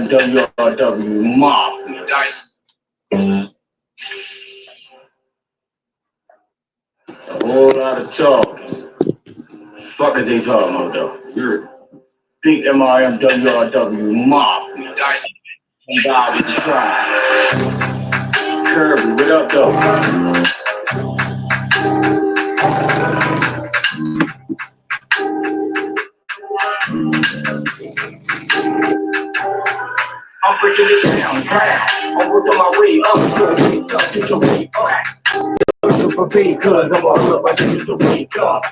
WRW Mafia. A whole lot of talking. Fuck is they talking about though? You're big MIMWRW Mafia. And God is trying. Kirby, what up though? I'm breaking it down, I'm working my way up, stuck in your way up. Looking for pain, cause I'm all up, I need to wake up.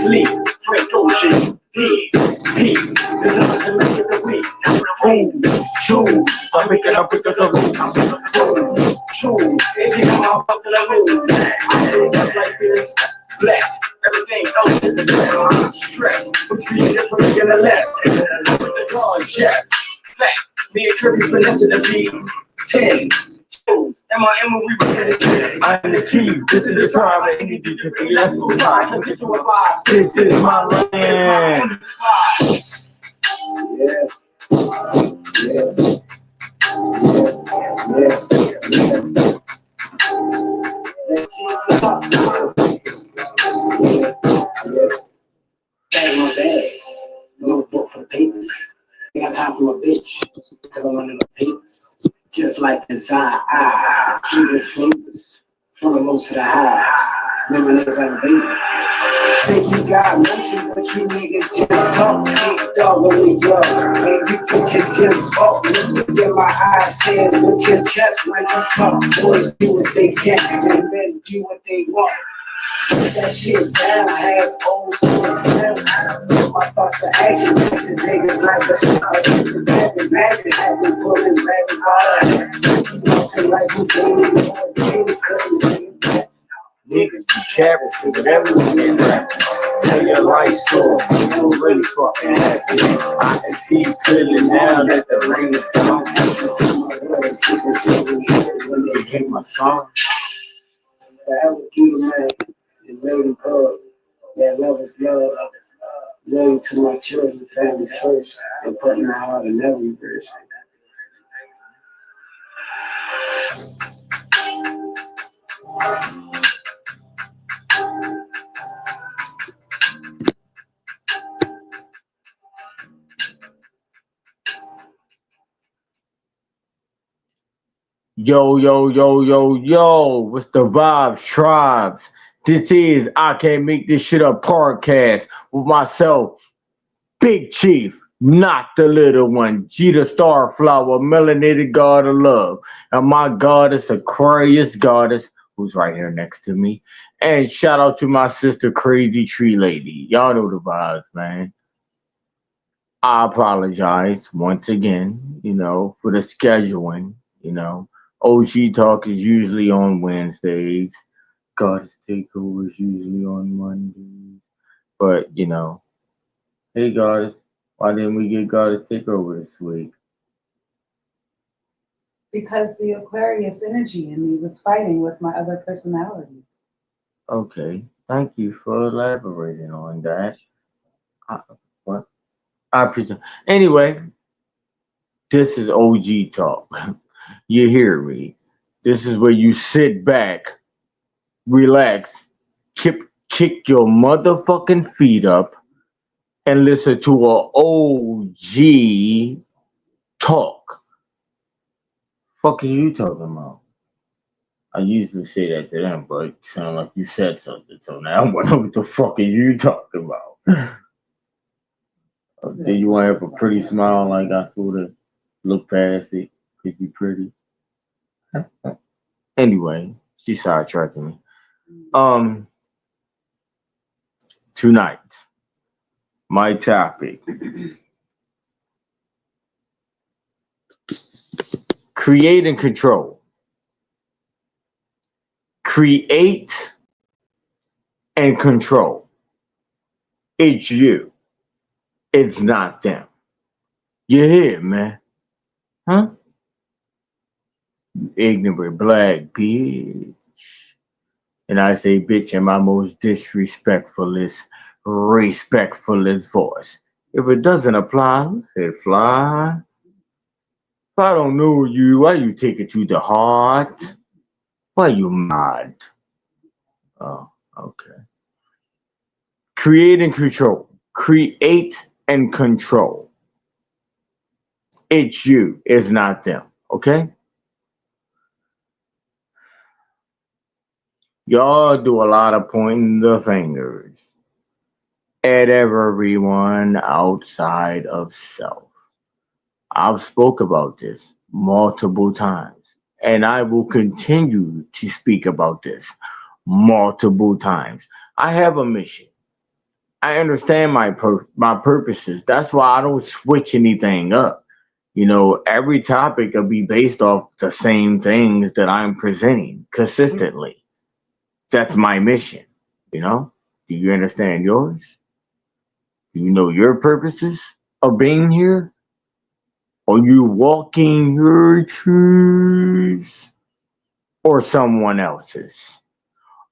Sleep, Frank Ocean, dead, peak. There's nothing to make it the week. Food, choose, I'm making up with the room. Choose, if you come out to the moon. Just like this, bless, everything else is the best. Stress, but creative from the left. With the drawing chest, fact. Me and Kirby finessing the beat. 10, 2, M.I.M. we pretending. I'm the chief. This is the time I need to get the let's go five. This is my land. Bag my bag. No book for the papers. I got time for a bitch, cause I'm running the papers. Just like inside, I keep it famous. From the lows to the highs. Remember niggas like a baby. Say you got motion, but you niggas just talk. Big dog when we young. And you get your just up. Look in my eyes, saying with your chest like you talk. Boys do what they can, and men do what they want. That shit down, half old school down. My thoughts are action, these niggas like a star. Having magic, having pulling rabbits out. Nothing like who niggas be careless with whatever you can rap. Tell your life story, you really fucking happy. I can see clearly now that the rain is gone. Just to my brother, you can see me when they hear my song. Forever be the man. And lady God, that love is love. Loyal to my children, family first, and putting my heart in every verse. Yo, yo, yo, yo, yo, what's the vibes, tribes? This is I Can't Make This Shit Up podcast with myself, Big Chief, not the little one, GeeDaStarFlower, melanated god of love, and my goddess, Aquarius goddess, who's right here next to me. And shout out to my sister, Crazy Tree Lady. Y'all know the vibes, man. I apologize once again, for the scheduling. OGTalk is usually on Wednesdays. Goddess Takeover is usually on Mondays. But, hey Goddess, why didn't we get Goddess Takeover this week? Because the Aquarius energy in me was fighting with my other personalities. Okay, thank you for elaborating on that. What? I presume. Anyway, this is OGTalk. You hear me? This is where you sit back, relax, kick your motherfucking feet up, and listen to a OG talk. Fuck are you talking about? I usually say that to them, but it sounded like you said something, so now what the fuck are you talking about? Do you want to have a pretty smile like I sort of look past it because you pretty? Anyway, she's sidetracking me. Tonight, my topic. Create and control. Create and control. It's you. It's not them. You hear, man? Huh? You ignorant black bitch. And I say bitch in my most disrespectfulest, respectfulest voice. If it doesn't apply, let it fly. If I don't know you, why you take it to the heart? Why you mad? Oh, okay. Create and control. Create and control. It's you, it's not them. Okay? Y'all do a lot of pointing the fingers at everyone outside of self. I've spoke about this multiple times, and I will continue to speak about this multiple times. I have a mission. I understand my purposes. That's why I don't switch anything up. You know, every topic will be based off the same things that I'm presenting consistently. That's my mission. You know, do you understand yours? Do you know your purposes of being here? Are you walking your truths or someone else's?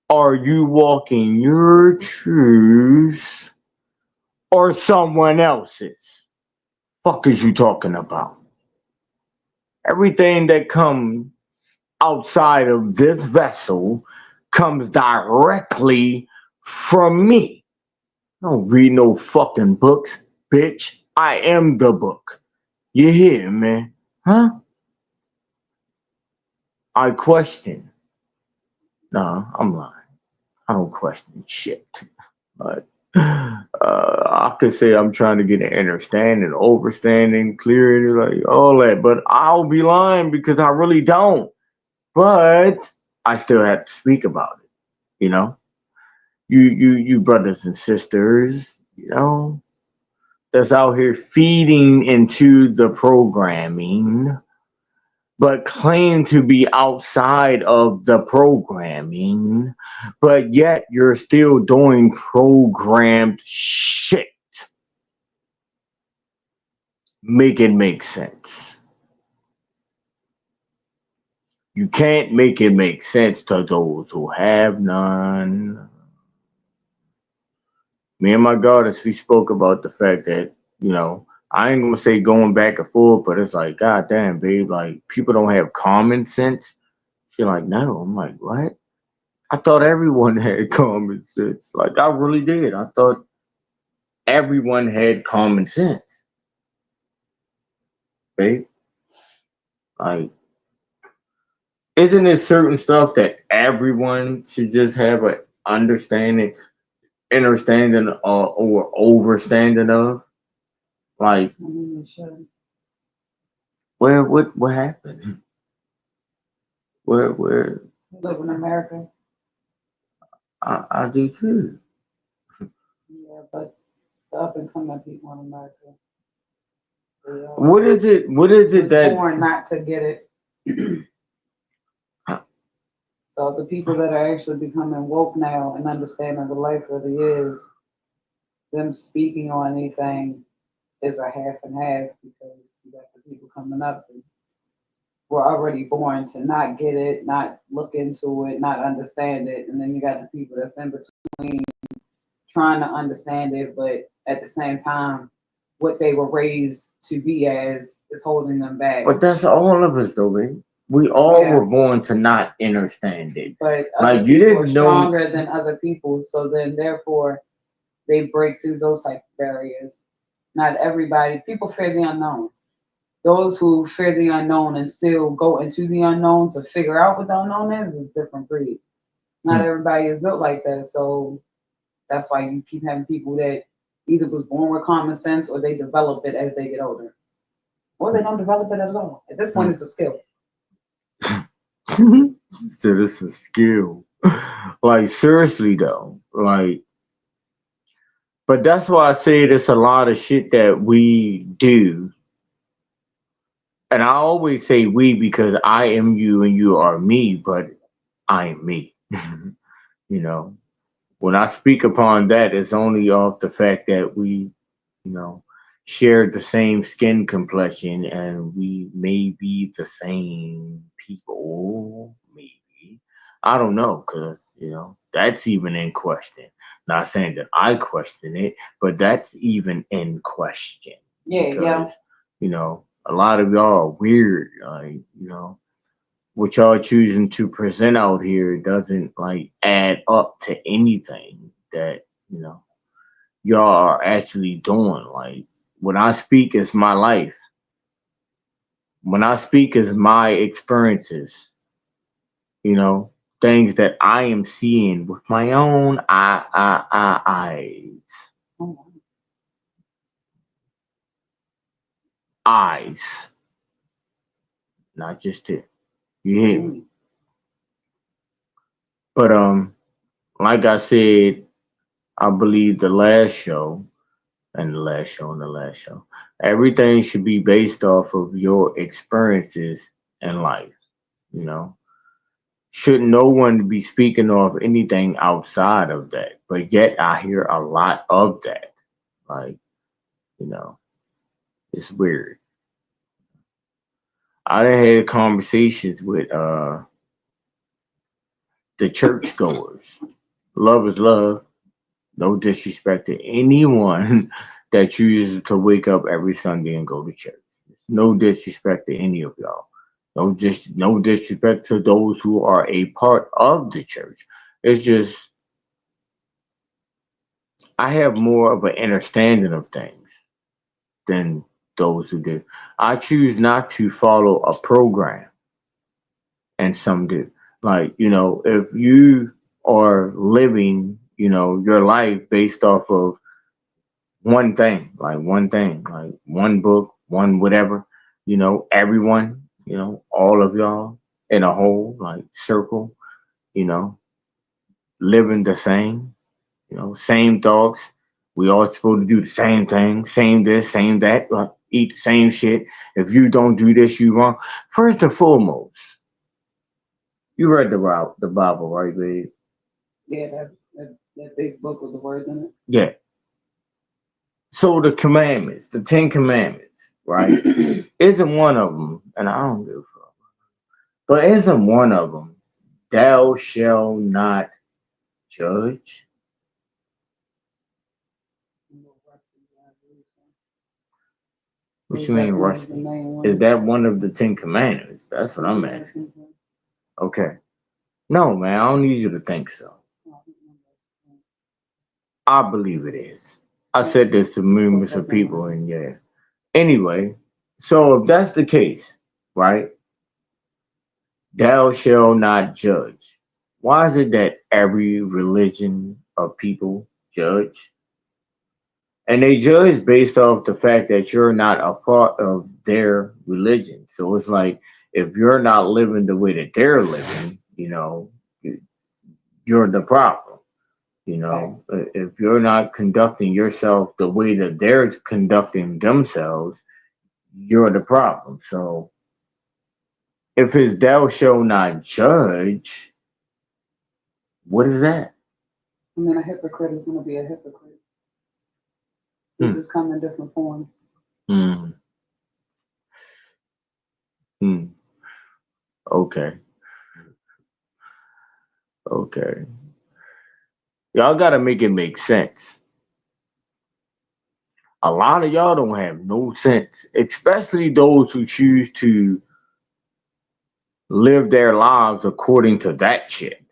Are you walking your truths or someone else's? Fuck is you talking about? Everything that comes outside of this vessel comes directly from me. I don't read no fucking books, bitch. I am the book. You hear me? Huh? I question. No, I'm lying. I don't question shit. But I could say I'm trying to get an understanding, overstanding, clear, like all that. But I'll be lying because I really don't. But I still have to speak about it. You know, you brothers and sisters. You know, that's out here feeding into the programming, but claim to be outside of the programming, but yet you're still doing programmed shit. Make it make sense. You can't make it make sense to those who have none. Me and my goddess, we spoke about the fact that, you know, I ain't gonna say going back and forth, but it's like, God damn, babe, like people don't have common sense. She's like, no. I'm like, what? I thought everyone had common sense. Like I really did. I thought everyone had common sense, babe. Like, isn't it certain stuff that everyone should just have an understanding, understanding, or overstanding of? Like, I mean, you should. what happened? Where You live in America. I do too. Yeah, but the up and coming people in America, they What is it? What is it was that? born not to get it. So the people that are actually becoming woke now and understanding what life really is, them speaking on anything is a half and half because you got the people coming up and were already born to not get it, not look into it, not understand it, and then you got the people that's in between trying to understand it, but at the same time, what they were raised to be as is holding them back. But that's all of us, though, baby. We all Yeah. were born to not understand it. But Like other you people are didn't know. stronger than other people, so then therefore they break through those type of barriers. Not everybody. People fear the unknown. Those who fear the unknown and still go into the unknown to figure out what the unknown is different breed. Not everybody is built like that, so that's why you keep having people that either was born with common sense or they develop it as they get older, or they don't develop it at all. At this point, it's a skill. So this is skill. Like seriously though, like, but that's why I say there's a lot of shit that we do, and I always say we because I am you and you are me, but I am me. You know, when I speak upon that, it's only off the fact that we, you know, share the same skin complexion and we may be the same people, maybe. I don't know, because, you know, that's even in question. Not saying that I question it, but that's even in question. Yeah, because, you know, A lot of y'all are weird. Like, what y'all choosing to present out here doesn't like add up to anything that, y'all are actually doing. Like, when I speak, it's my life. When I speak, is my experiences, you know, things that I am seeing with my own eyes. Oh, Eyes, not just it. You hear me? mm, But like I said, I believe the last show and the last show and the last show, everything should be based off of your experiences in life. You know, should no one be speaking of anything outside of that? But yet I hear a lot of that. Like, you know, it's weird. I done had conversations with the churchgoers. Love is love. No disrespect to anyone that chooses to wake up every Sunday and go to church. No disrespect to any of y'all. No disrespect to those who are a part of the church. It's just I have more of an understanding of things than those who do. I choose not to follow a program, and some do. Like, if you are living, your life based off of one thing, like one book, one whatever, everyone, all of y'all in a whole like circle, you know, living the same, same thoughts. We all supposed to do the same thing, same this, same that, eat the same shit. If you don't do this, you wrong. First and foremost, you read the Bible, right, babe? yeah, that big book with the words in Yeah. So the commandments, the Ten Commandments, right? it. Isn't one of them, and I don't give a fuck, but isn't one of them, thou shall not judge? What you mean, That's one of the Rusty? main Is ones. that one of the Ten Commandments? That's what I'm asking. Okay. No, man, I don't need you to think so. I believe it is. I said this to numerous of people, and yeah. Anyway, so if that's the case, right? Thou shall not judge. Why is it that every religion of people judge? And they judge based off the fact that you're not a part of their religion. So it's like if you're not living the way that they're living, you're the problem. Facts. If you're not conducting yourself the way that they're conducting themselves, you're the problem. So if it's thou shall not judge, what is that? I mean, a hypocrite is going to be a hypocrite. They Hmm. just come in different forms. Hmm. Hmm. Okay. Okay. Y'all gotta make it make sense. A lot of y'all don't have no sense, especially those who choose to live their lives according to that shit.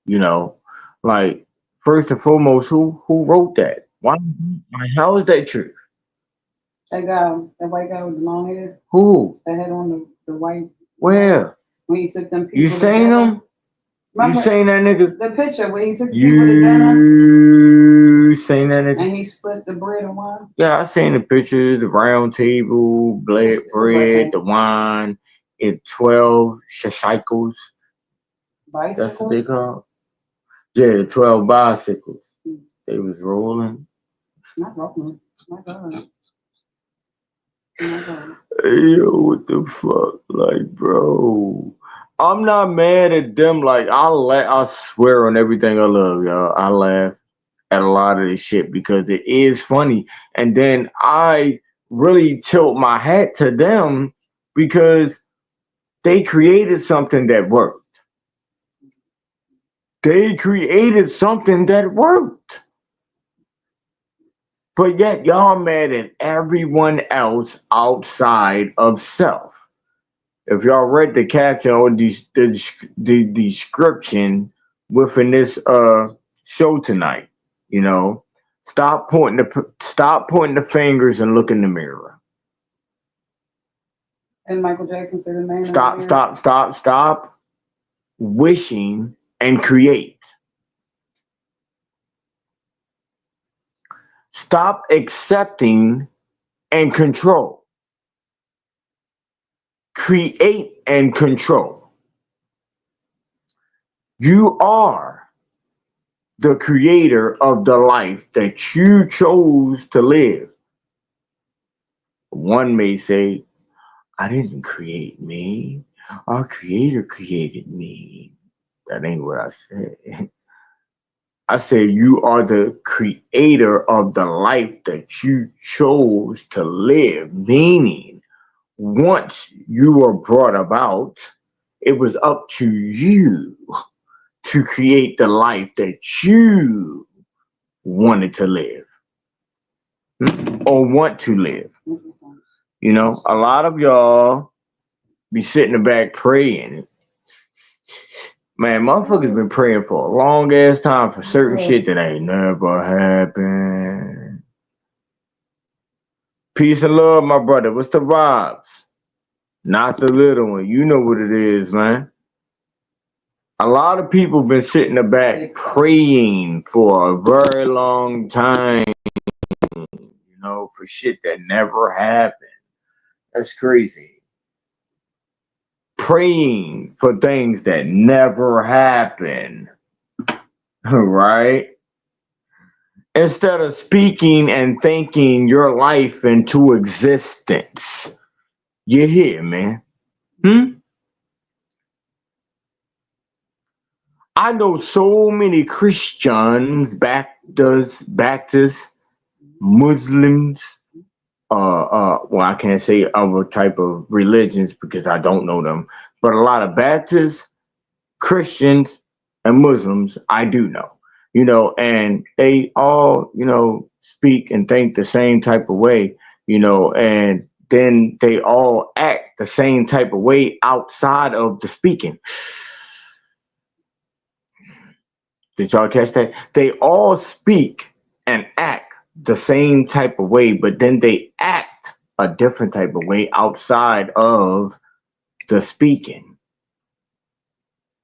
You know, like first and foremost, who wrote that? Why? How is that true? That white guy with the long hair, Who? that had on the white, Where? when he took them You people to seen dinner. him? You Remember seen that nigga? the picture where he took the people to dinner You seen that nigga? and he split the bread and wine? Yeah, I seen the pictures, the round table, bread, the wine, 12 shashikos. That's what they Bicycles? call. Yeah, the 12 bicycles. Hmm. They was rolling. Not rolling. My God. My God. Hey, yo, what the fuck? Like, bro. I'm not mad at them. Like, I swear on everything I love, y'all. I laugh at a lot of this shit because it is funny. And then I really tilt my hat to them because they created something that worked. They created something that worked. But yet y'all mad at everyone else outside of self. If y'all read the caption or the description within this show tonight, you know, stop pointing the fingers and look in the mirror. And Michael Jackson said, "The man in the Stop, mirror." stop, stop, stop wishing and create. Stop accepting and control. Create and control. You are the creator of the life that you chose to live. One may say, I didn't create me. Our creator created me. That ain't what I said. I said you are the creator of the life that you chose to live, meaning once you were brought about, it was up to you to create the life that you wanted to live or want to live. You know, a lot of y'all be sitting in the back praying. Man, motherfuckers been praying for a long ass time for certain shit that ain't never happened. Peace and love, my brother. What's the vibes? Not the little one. You know what it is, man. A lot of people been sitting in the back praying for a very long time, you know, for shit that never happened. That's crazy. Praying for things that never happen, right? Instead of speaking and thinking your life into existence. You hear me? I know so many Christians, Baptists, Muslims, well, I can't say other type of religions because I don't know them, but a lot of Baptists, Christians, and Muslims I do know, you know, and they all, you know, speak and think the same type of way, you know, and then they all act the same type of way outside of the speaking. Did y'all catch that? They all speak and act the same type of way, but then they act a different type of way outside of the speaking.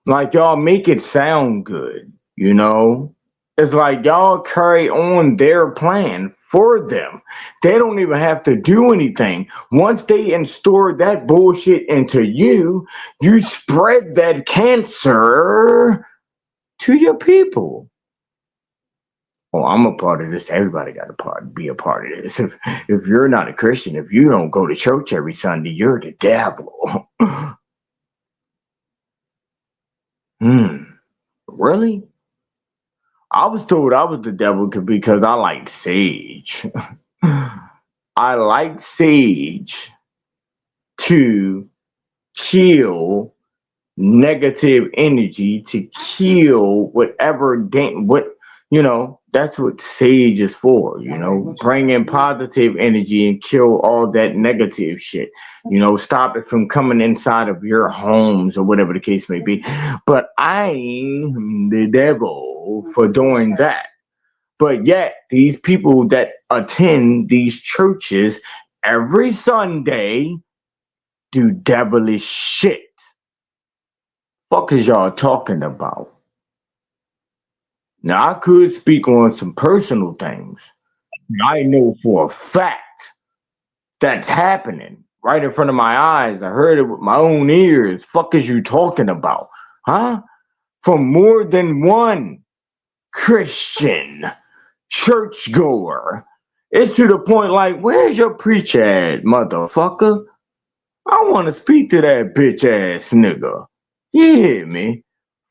Like y'all make it sound good, you know? It's like y'all carry on their plan for them. They don't even have to do anything. Once they install that bullshit into you, you spread that cancer to your people. Oh, I'm a part of this. Everybody got to be a part of this. If you're not a Christian, if you don't go to church every Sunday, you're the devil. Really? I was told I was the devil because I like sage. I like sage to kill negative energy, to kill whatever what you know. That's what sage is for, you know, bring in positive energy and kill all that negative shit, you know, stop it from coming inside of your homes or whatever the case may be. But I'm the devil for doing that. But yet these people that attend these churches every Sunday do devilish shit. Fuck is y'all talking about? Now I could speak on some personal things. I know for a fact that's happening right in front of my eyes. I heard it with my own ears. Fuck is you talking about? Huh? From more than one Christian churchgoer. It's to the point like, where's your preacher at, motherfucker? I want to speak to that bitch ass nigga. You hear me?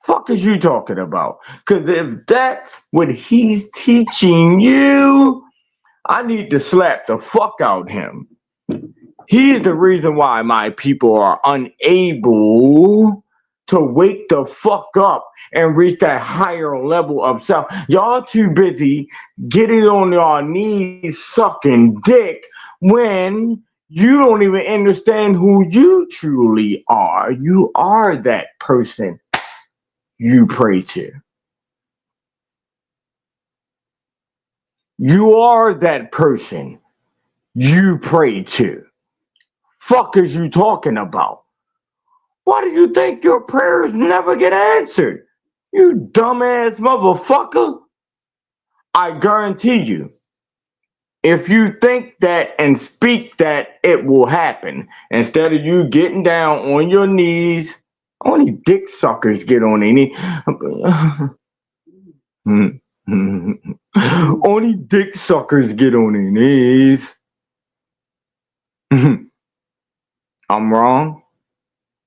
Fuck is you talking about? Because if that's what he's teaching you, I need to slap the fuck out him. He's the reason why my people are unable to wake the fuck up and reach that higher level of self. Y'all too busy getting on your knees sucking dick when you don't even understand who you truly are. You are that person you pray to. You are that person you pray to. Fuck is you talking about? Why do you think your prayers never get answered? You dumbass motherfucker. I guarantee you, if you think that and speak that, it will happen. Instead of you getting down on your knees, only dick suckers get on their knees. Only dick suckers get on their knees. I'm wrong.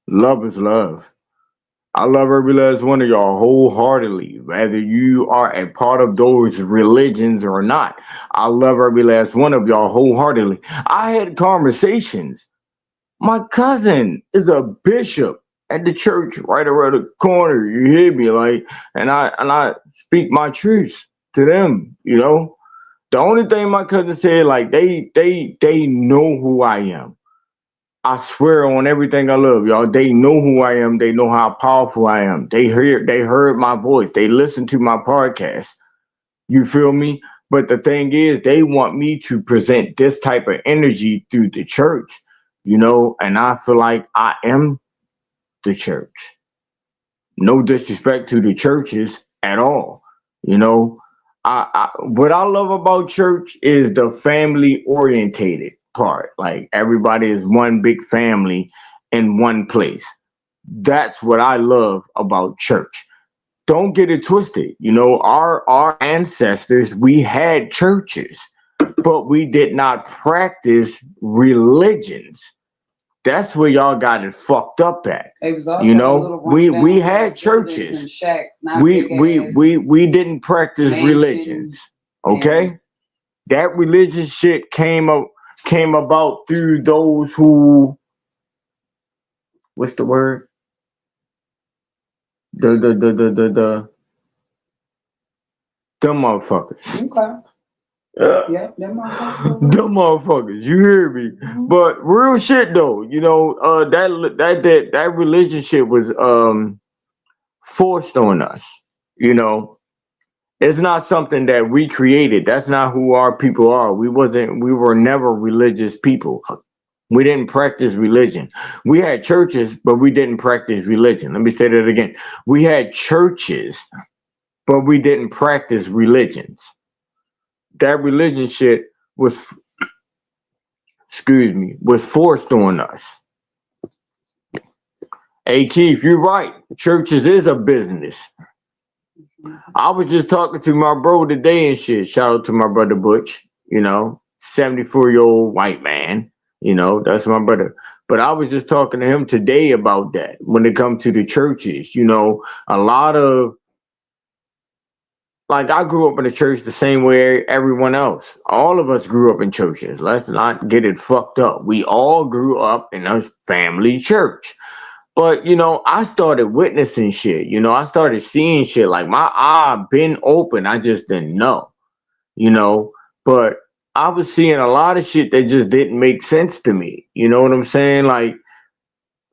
Love is love. I love every last one of y'all wholeheartedly, whether you are a part of those religions or not. I love every last one of y'all wholeheartedly. I had conversations. My cousin is a bishop at the church right around the corner. You hear me? Like, and I speak my truth to them, you know. The only thing my cousin said, like, they know who I am. I swear on everything I love, y'all. They know who I am. They know how powerful I am. They heard my voice. They listen to my podcast. You feel me? But the thing is, they want me to present this type of energy through the church, you know, and I feel like I am the church. No disrespect to the churches at all. You know, what I love about church is the family orientated part. Like everybody is one big family in one place. That's what I love about church. Don't get it twisted. You know, our ancestors, we had churches, but we did not practice religions. That's where y'all got it fucked up at. It was also You a know, little we rundown had like buildings and churches. shacks, not We big ass we didn't practice religions. mansions. Okay? And That religious shit came about through those who, what's the word? The them motherfuckers. okay, yep, them motherfuckers. Them motherfuckers, you hear me? Mhm. But real shit though, you know, that relationship was forced on us. You know, it's not something that we created. That's not who our people are. We were never religious people. We didn't practice religion. We had churches, but we didn't practice religion. Let me say that again. We had churches, but we didn't practice religions. That religion shit was, excuse me, was forced on us. Hey Keith, you're right. Churches is a business. I was just talking to my bro today and shit. Shout out to my brother Butch, you know, 74-year-old white man. You know, that's my brother. But I was just talking to him today about that when it comes to the churches. You know, a lot of, like, I grew up in the church the same way everyone else. All of us grew up in churches. Let's not get it fucked up. We all grew up in a family church. But you know, I started witnessing shit. You know, I started seeing shit. Like my eye been open. I just didn't know. You know, but I was seeing a lot of shit that just didn't make sense to me. You know what I'm saying? Like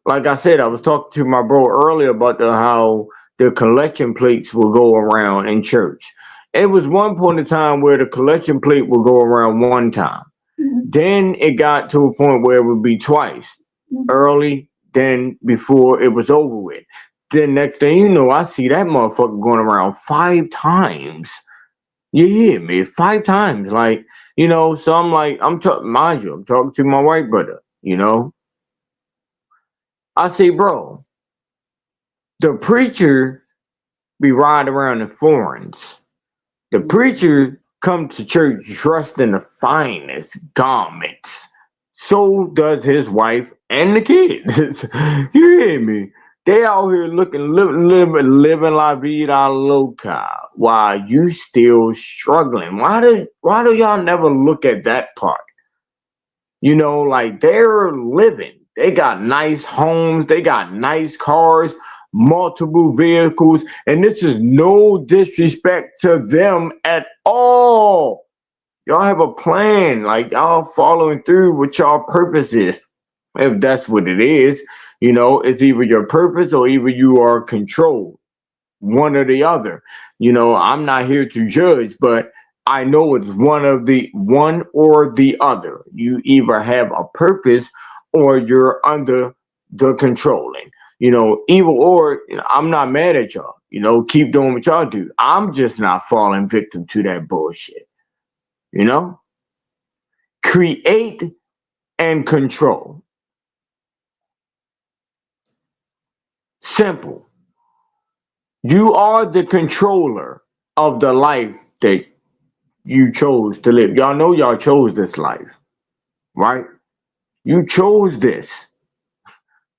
I said, I was talking to my bro earlier about how the collection plates will go around in church. It was one point in time where the collection plate would go around one time. Then it got to a point where it would be twice, early, then before it was over with. Then next thing you know, I see that motherfucker going around 5 times. You hear me? 5 times. Like, you know, so I'm like, mind you, I'm talking to my white brother, you know. I say, bro, the preacher be riding around in foreigns. The preacher come to church dressed in the finest garments. So does his wife and the kids. You hear me? They out here living la vida loca while you still struggling. Why do y'all never look at that part? You know, like they're living. They got nice homes. They got nice cars. multiple vehicles, and this is no disrespect to them at all. Y'all have a plan, like y'all following through with y'all purpose is. If that's what it is, it's either your purpose or either you are controlled, one or the other. I'm not here to judge, but I know it's one or the other. You either have a purpose or you're under the controlling. Either or, I'm not mad at y'all. Keep doing what y'all do. I'm just not falling victim to that bullshit. Create and control. Simple. You are the controller of the life that you chose to live. Y'all know y'all chose this life, right? You chose this.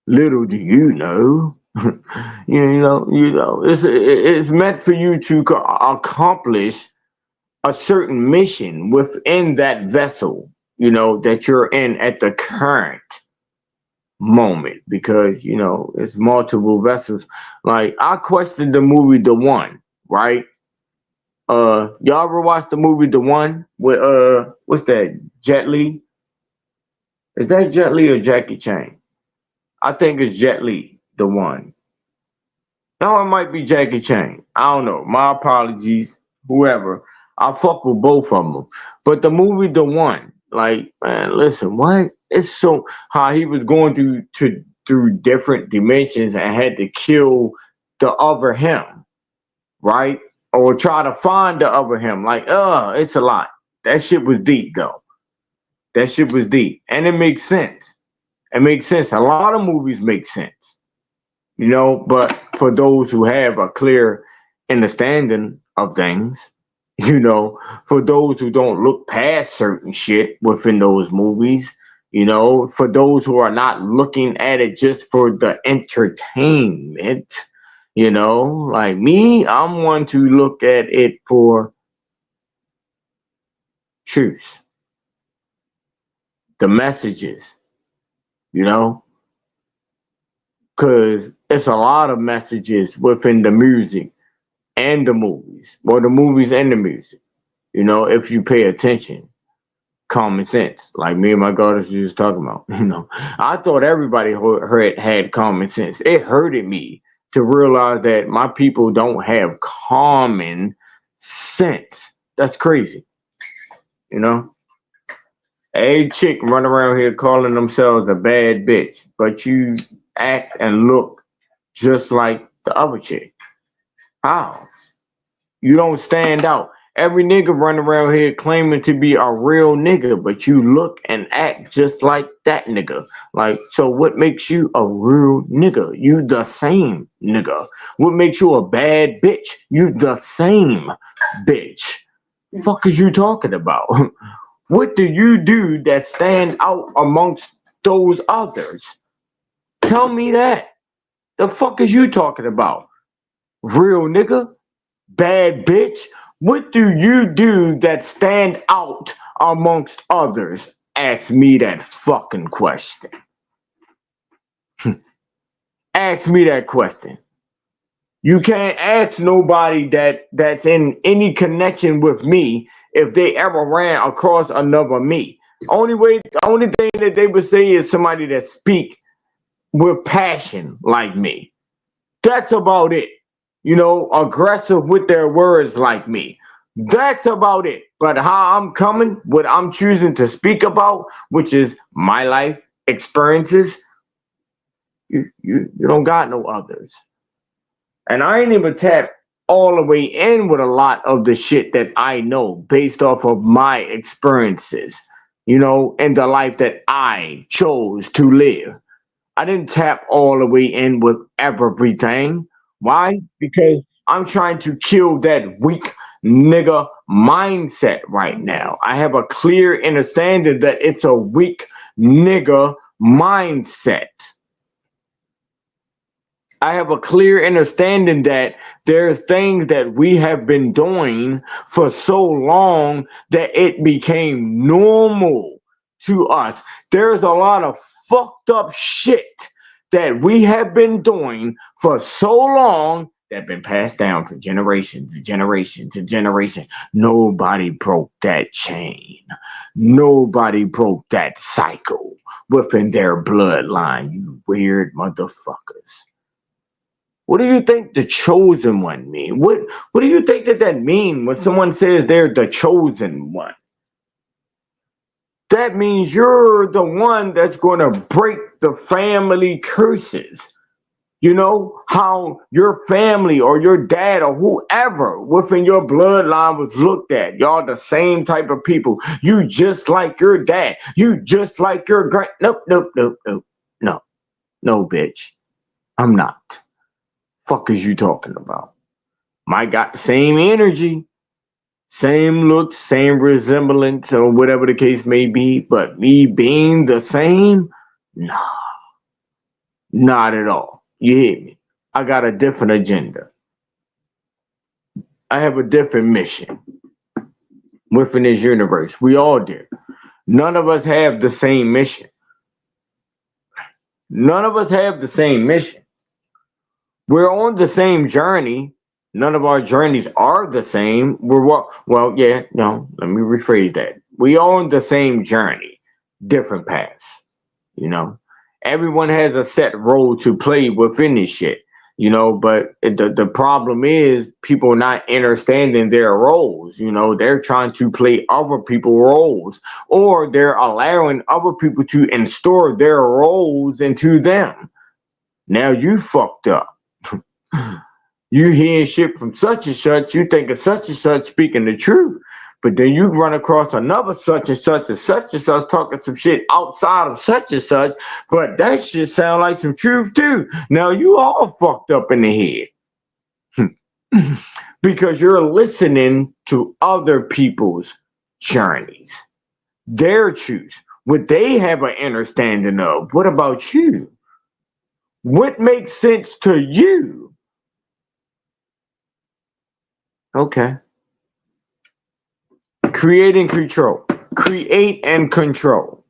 Little do you know. It's meant for you to accomplish a certain mission within that vessel, that you're in at the current moment, because it's multiple vessels. Like, I questioned the movie The One, right? Y'all ever watched the movie The One with what's that, Jet Li? Is that Jet Li or Jackie Chan? I think it's Jet Li, The One. No, it might be Jackie Chan. I don't know. My apologies, whoever. I fuck with both of them. But the movie The One, like, man, listen, what? It's so how he was going through different dimensions and had to kill the other him, right? Or try to find the other him. Like, it's a lot. That shit was deep though. That shit was deep. And it makes sense. It makes sense. A lot of movies make sense. But for those who have a clear understanding of things, for those who don't look past certain shit within those movies, for those who are not looking at it just for the entertainment, like me, I'm one to look at it for truth, the messages, you know, because it's a lot of messages within the music and the movies, or the movies and the music, if you pay attention. Common sense, like me and my daughters were just talking about. I thought everybody had common sense. It hurted me to realize that my people don't have common sense. That's crazy. you know a chick run around here calling themselves a bad bitch, but you act and look just like the other chick. How? You don't stand out. Every nigga run around here claiming to be a real nigga, but you look and act just like that nigga. Like, so what makes you a real nigga? You the same nigga. What makes you a bad bitch? You the same bitch. Fuck is you talking about? What do you do that stand out amongst those others? Tell me that. The fuck is you talking about? Real nigga? Bad bitch? What do you do that stand out amongst others? Ask me that fucking question. Ask me that question. You can't ask nobody that's in any connection with me if they ever ran across another me. Only thing that they would say is somebody that speak with passion like me. That's about it. Aggressive with their words like me. That's about it. But how I'm coming, what I'm choosing to speak about, which is my life experiences, you don't got no others. And I ain't even tapped all the way in with a lot of the shit that I know based off of my experiences, and the life that I chose to live. I didn't tap all the way in with everything. Why? Because I'm trying to kill that weak nigga mindset right now. I have a clear understanding that it's a weak nigga mindset. I have a clear understanding that there's things that we have been doing for so long that it became normal to us. There's a lot of fucked up shit that we have been doing for so long that been passed down from generation to generation to generation. Nobody broke that chain. Nobody broke that cycle within their bloodline, you weird motherfuckers. What do you think the chosen one mean? What do you think that mean when someone says they're the chosen one? That means you're the one that's going to break the family curses. You know, how your family or your dad or whoever within your bloodline was looked at. Y'all the same type of people. You just like your dad. You just like your Nope, nope, nope, nope. No, no, bitch. I'm not. Fuck is you talking about? Might got the same energy, same looks, same resemblance, or whatever the case may be, but me being the same? Nah, not at all. You hear me? I got a different agenda. I have a different mission within this universe. We all do. None of us have the same mission. None of us have the same mission. We're on the same journey. None of our journeys are the same. Let me rephrase that. We are on the same journey, different paths. You know, everyone has a set role to play within this shit. You know, but the problem is people not understanding their roles. You know, they're trying to play other people's roles, or they're allowing other people to install their roles into them. Now you fucked up. You hear shit from such and such, you think of such and such speaking the truth. But then you run across another such and such and such and such talking some shit outside of such and such, but that shit sound like some truth too. Now you all fucked up in the head. Because you're listening to other people's journeys, their truths, what they have an understanding of. What about you? What makes sense to you? Okay. Create and control. Create and control.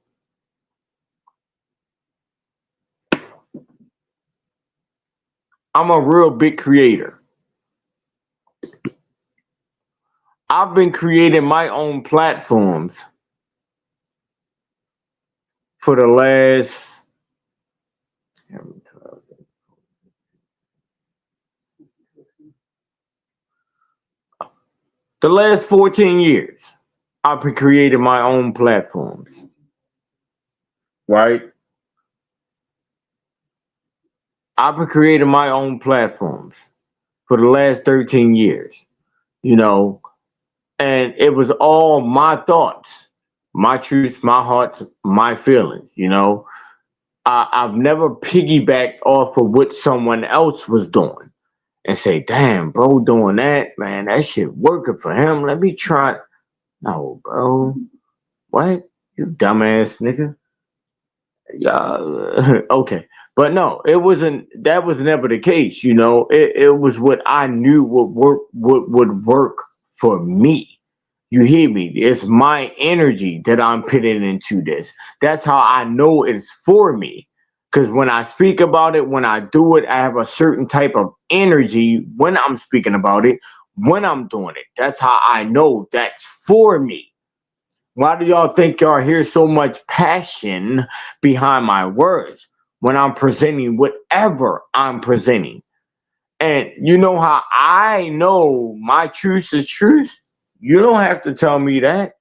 I'm a real big creator. I've been creating my own platforms for the last 14 years. I've been creating my own platforms. Right? I've been creating my own platforms for the last 13 years. You know, and it was all my thoughts, my truths, my hearts, my feelings. You know, I've never piggybacked off of what someone else was doing and say, damn, bro, doing that, man, that shit working for him. Let me try. No, bro. What? You dumbass nigga. Yeah. Okay. But no, it wasn't, that was never the case. You know, it was what I knew would work for me. You hear me? It's my energy that I'm putting into this. That's how I know it's for me. Because when I speak about it, when I do it, I have a certain type of energy when I'm speaking about it, when I'm doing it. That's how I know that's for me. Why do y'all think y'all hear so much passion behind my words when I'm presenting whatever I'm presenting? And you know how I know my truth is truth? You don't have to tell me that.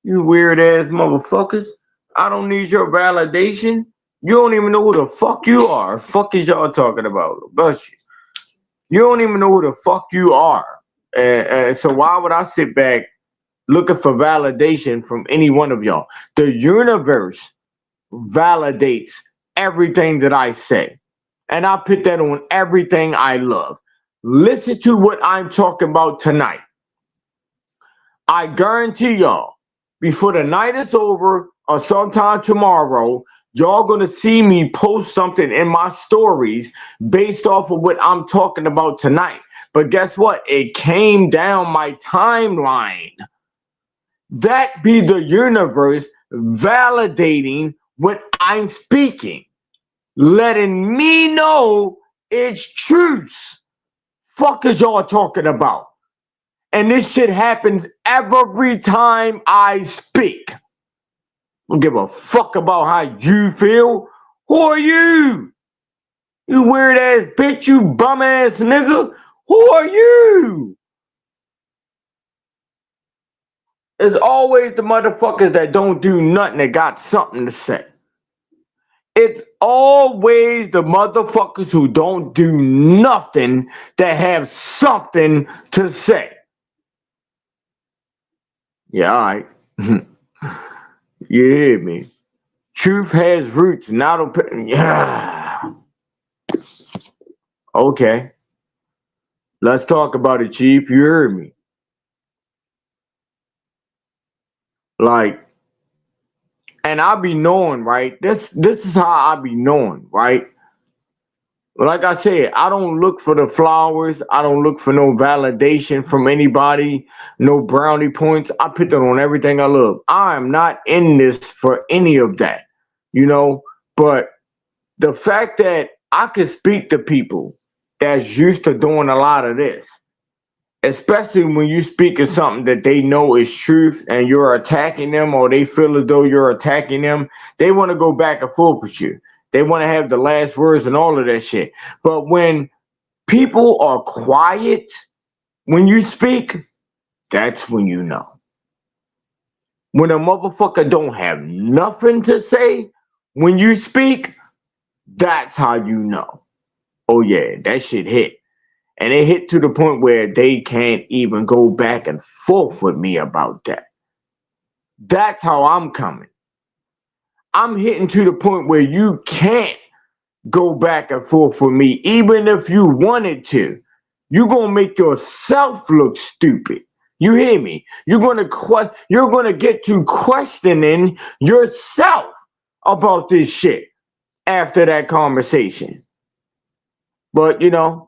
You weird ass motherfuckers. I don't need your validation. You don't even know who the fuck you are. Fuck is y'all talking about? Bless you. You don't even know who the fuck you are. So why would I sit back looking for validation from any one of y'all? The universe validates everything that I say. And I put that on everything I love. Listen to what I'm talking about tonight. I guarantee y'all, before the night is over or sometime tomorrow, y'all gonna see me post something in my stories based off of what I'm talking about tonight. But guess what? It came down my timeline. That be the universe validating what I'm speaking. letting me know it's truth. Fuck is y'all talking about? And this shit happens every time I speak. I don't give a fuck about how you feel. Who are you? You weird ass bitch, you bum ass nigga. Who are you? It's always the motherfuckers that don't do nothing that got something to say. It's always the motherfuckers who don't do nothing that have something to say. Yeah, alright. You hear me? Truth has roots, not opinion. Yeah. Okay. Let's talk about it, Chief. You heard me. Like, and I be knowing, right? This is how I be knowing, right? Like I said, I don't look for the flowers. I don't look for no validation from anybody, no brownie points. I put that on everything I love. I am not in this for any of that, you know? But the fact that I can speak to people that's used to doing a lot of this, especially when you speak of something that they know is truth and you're attacking them, or they feel as though you're attacking them, they want to go back and forth with you. They want to have the last words and all of that shit. But when people are quiet when you speak, that's when you know. When a motherfucker don't have nothing to say when you speak, that's how you know. Oh yeah, that shit hit. And it hit to the point where they can't even go back and forth with me about that. That's how I'm coming. I'm hitting to the point where you can't go back and forth with me, even if you wanted to. You're gonna make yourself look stupid. You hear me? You're gonna get to questioning yourself about this shit after that conversation. But you know,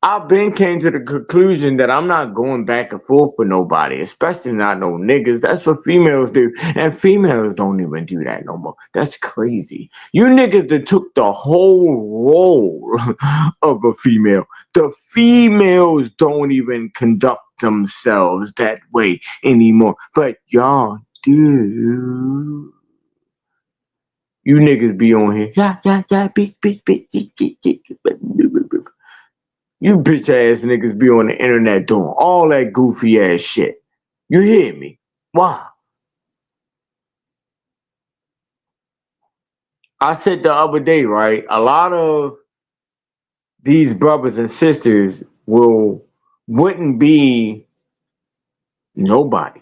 I've been came to the conclusion that I'm not going back and forth with nobody, especially not no niggas. That's what females do. And females don't even do that no more. That's crazy. You niggas that took the whole role of a female. The females don't even conduct themselves that way anymore. But y'all do. You niggas be on here. Yeah, bitch, bitch. You bitch ass niggas be on the internet doing all that goofy ass shit. You hear me? Why? I said the other day, right? A lot of these brothers and sisters wouldn't be nobody.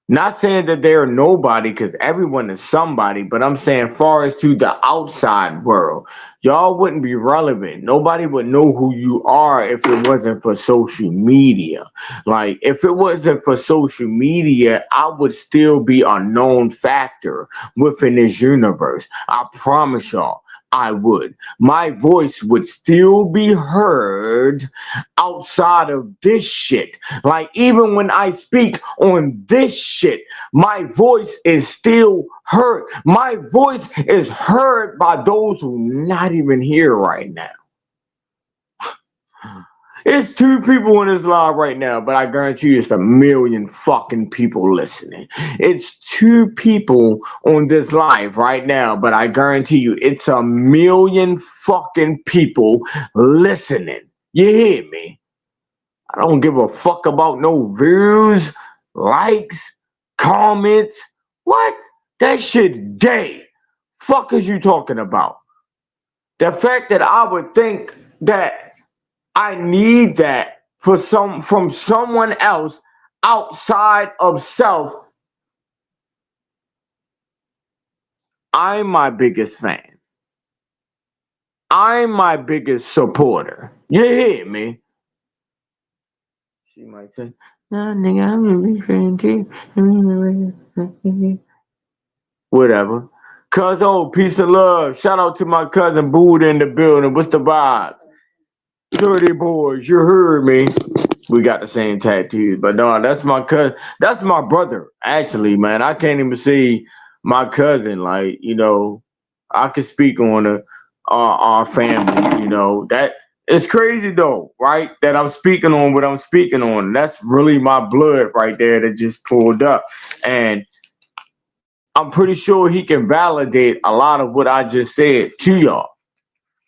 Not saying that they're nobody, because everyone is somebody, but I'm saying far as to the outside world, y'all wouldn't be relevant. Nobody would know who you are if it wasn't for social media. Like, if it wasn't for social media, I would still be a known factor within this universe. I promise y'all. I would. My voice would still be heard outside of this shit. Like, even when I speak on this shit, my voice is still heard. My voice is heard by those who not even here right now. It's 2 people in this live right now, but I guarantee you it's a million fucking people listening. It's 2 people on this live right now, but I guarantee you it's a million fucking people listening. You hear me? I don't give a fuck about no views, likes, comments. What? That shit gay. Fuck is you talking about? The fact that I would think that I need that from someone else outside of self. I'm my biggest fan. I'm my biggest supporter. You hear me? She might say, "No, nigga, I'm a big fan too." Whatever. Cuz, oh, peace and love. Shout out to my cousin Buddha in the building. What's the vibes? 30 boys, you heard me. We got the same tattoos, but no, that's my cousin. That's my brother, actually, man. I can't even see my cousin. Like, you know, I can speak on our family. You know, that it's crazy though, right? That I'm speaking on what I'm speaking on. That's really my blood right there that just pulled up, and I'm pretty sure he can validate a lot of what I just said to y'all.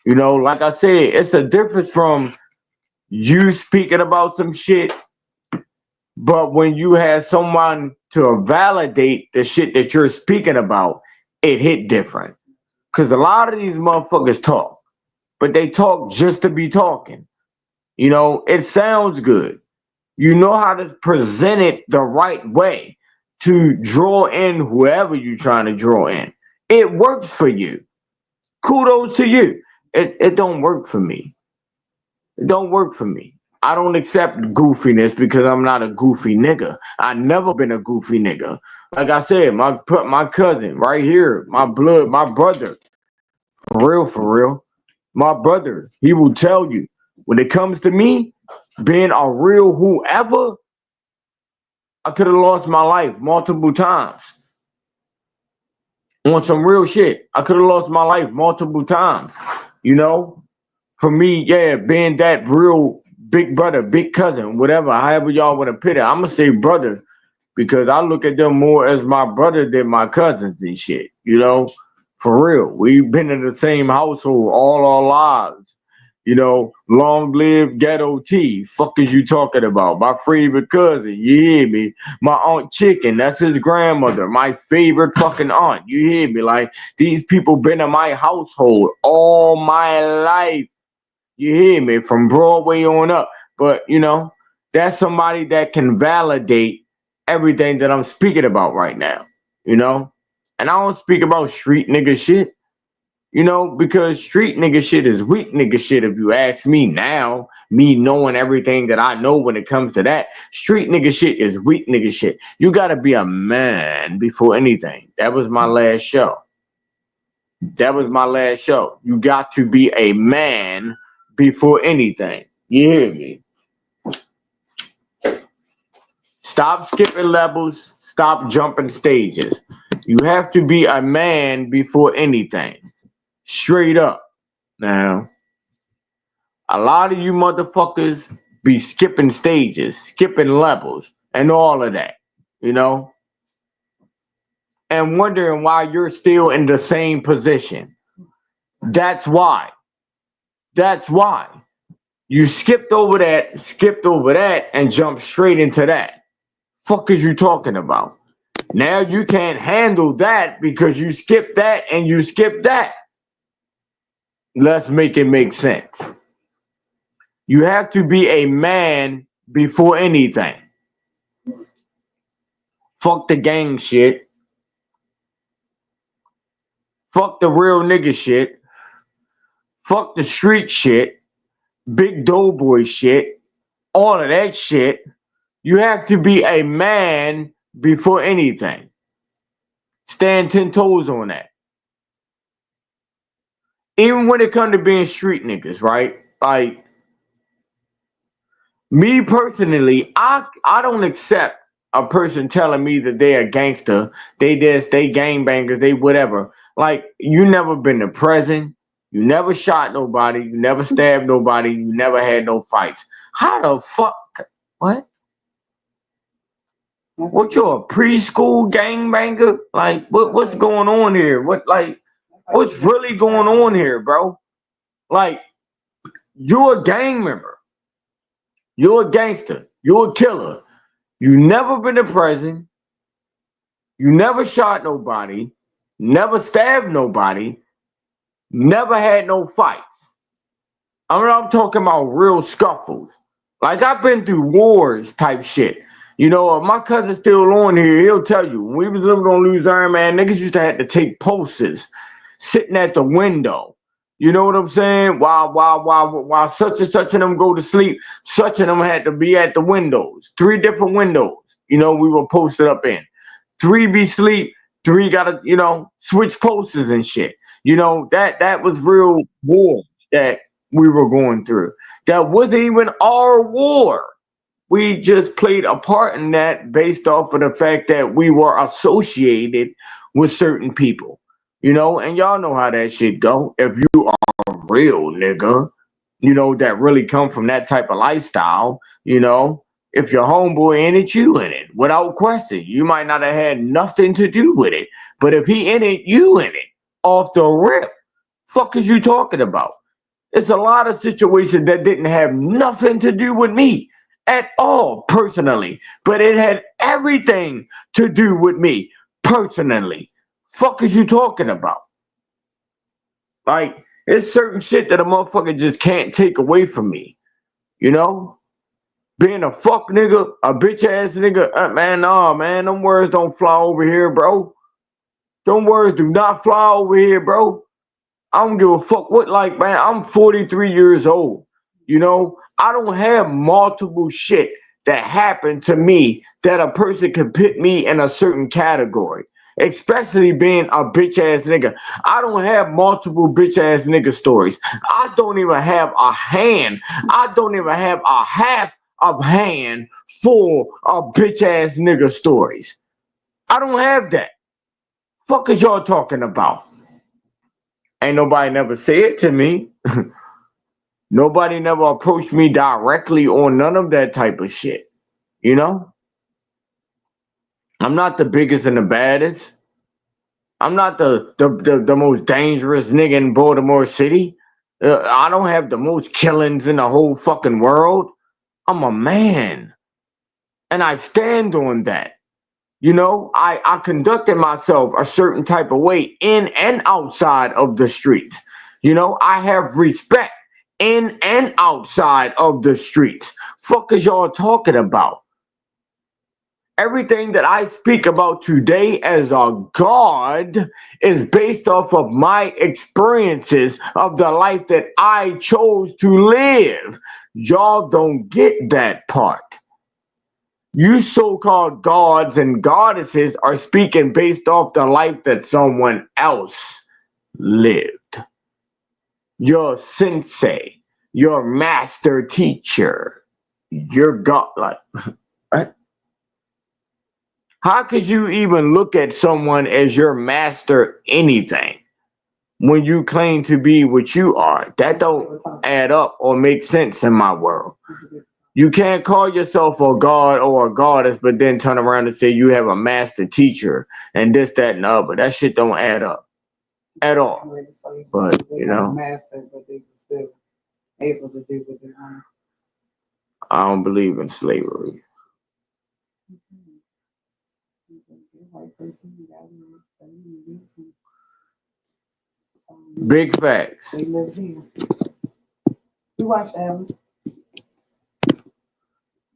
You know, like I said, it's a difference from you speaking about some shit, but when you have someone to validate the shit that you're speaking about, it hit different. Because a lot of these motherfuckers talk, but they talk just to be talking. You know, it sounds good. You know how to present it the right way to draw in whoever you're trying to draw in. It works for you. Kudos to you. It don't work for me. It don't work for me. I don't accept goofiness because I'm not a goofy nigga. I never been a goofy nigga. Like I said, my cousin right here, my blood, my brother, for real. My brother, he will tell you when it comes to me being a real whoever, I could have lost my life multiple times on some real shit. I could have lost my life multiple times. You know, for me, yeah, being that real big brother, big cousin, whatever, however y'all want to put it, I'm gonna say brother because I look at them more as my brother than my cousins and shit. You know, for real, we've been in the same household all our lives. You know, long live Ghetto T. Fuck is you talking about? My favorite cousin, you hear me? My Aunt Chicken, that's his grandmother, my favorite fucking aunt. You hear me? Like, these people been in my household all my life. You hear me? From Broadway on up. But, you know, that's somebody that can validate everything that I'm speaking about right now. You know? And I don't speak about street nigga shit. You know, because street nigga shit is weak nigga shit if you ask me now, me knowing everything that I know when it comes to that. Street nigga shit is weak nigga shit. You gotta be a man before anything. That was my last show. That was my last show. You got to be a man before anything. You hear me? Stop skipping levels. Stop jumping stages. You have to be a man before anything. Straight up. Now, a lot of you motherfuckers be skipping stages, skipping levels, and all of that, you know, and wondering why you're still in the same position. That's why. That's why. You skipped over that, and jumped straight into that. Fuck is you talking about? Now you can't handle that because you skipped that and you skipped that. Let's make it make sense. You have to be a man before anything. Fuck the gang shit. Fuck the real nigga shit. Fuck the street shit. Big doughboy shit. All of that shit. You have to be a man before anything. Stand 10 toes on that. Even when it comes to being street niggas, right? Like, me personally, I don't accept a person telling me that they a gangster, they this, they gangbangers, they whatever. Like, you never been to prison, you never shot nobody, you never stabbed nobody, you never had no fights. How the fuck? What? What, you a preschool gangbanger? Like, what's going on here? What's really going on here, bro? Like, you're a gang member. You're a gangster. You're a killer. You never been to prison. You never shot nobody. Never stabbed nobody. Never had no fights. I'm talking about real scuffles. Like, I've been through wars type shit. You know, if my cousin's still on here, he'll tell you. When we was living on Louisiana, man, niggas used to have to take pulses sitting at the window. You know what I'm saying? While such and such of them go to sleep, such of them had to be at the windows. 3 different windows, you know, we were posted up in. 3 be sleep, 3 gotta, you know, switch posters and shit. You know, that was real war that we were going through. That wasn't even our war. We just played a part in that based off of the fact that we were associated with certain people. You know, and y'all know how that shit go. If you are a real nigga, you know, that really come from that type of lifestyle, you know, if your homeboy in it, you in it, without question. You might not have had nothing to do with it, but if he in it, you in it, off the rip. Fuck is you talking about? It's a lot of situations that didn't have nothing to do with me at all, personally, but it had everything to do with me personally. Fuck is you talking about? Like, it's certain shit that a motherfucker just can't take away from me. You know? Being a fuck nigga, a bitch ass nigga, man, nah, man, them words don't fly over here, bro. Them words do not fly over here, bro. I don't give a fuck what, like, man, I'm 43 years old. You know, I don't have multiple shit that happened to me that a person could put me in a certain category, especially being a bitch ass nigga. I don't have multiple bitch ass nigga stories. I don't even have a hand. I don't even have a half of hand full of bitch ass nigga stories. I don't have that. Fuck is y'all talking about? Ain't nobody never said it to me. Nobody never approached me directly on none of that type of shit. You know? I'm not the biggest and the baddest. I'm not the most dangerous nigga in Baltimore City. I don't have the most killings in the whole fucking world. I'm a man. And I stand on that. You know, I conducted myself a certain type of way in and outside of the streets. You know, I have respect in and outside of the streets. Fuck is y'all talking about? Everything that I speak about today as a God is based off of my experiences of the life that I chose to live. Y'all don't get that part. You so-called gods and goddesses are speaking based off the life that someone else lived. Your sensei, your master teacher, your god, like, right? How could you even look at someone as your master anything when you claim to be what you are? That don't add up or make sense in my world. You can't call yourself a god or a goddess, but then turn around and say you have a master teacher and this, that, and the other. That shit don't add up at all. But you know, master, but they were still able to do what they wanted. I don't believe in slavery. Big facts. They live here. You watch Alice.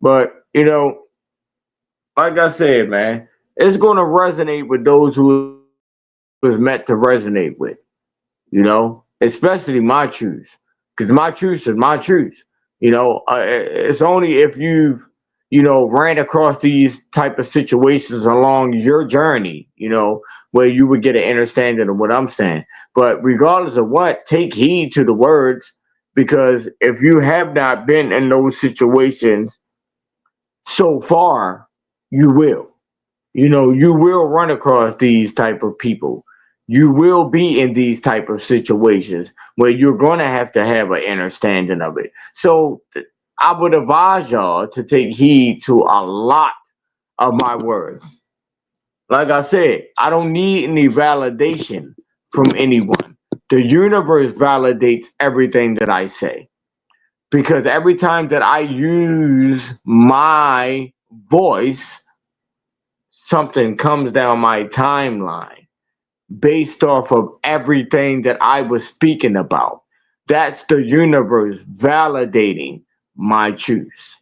But you know, like I said, man, it's gonna resonate with those who was meant to resonate with. You know, especially my truth, because my truth is my truth. You know, it's only if you've, you know, ran across these type of situations along your journey, you know, where you would get an understanding of what I'm saying. But regardless of what, take heed to the words, because if you have not been in those situations so far, you will. You know, you will run across these type of people. You will be in these type of situations where you're going to have an understanding of it. So I would advise y'all to take heed to a lot of my words. Like I said, I don't need any validation from anyone. The universe validates everything that I say, because every time that I use my voice, something comes down my timeline based off of everything that I was speaking about. That's the universe validating my truth.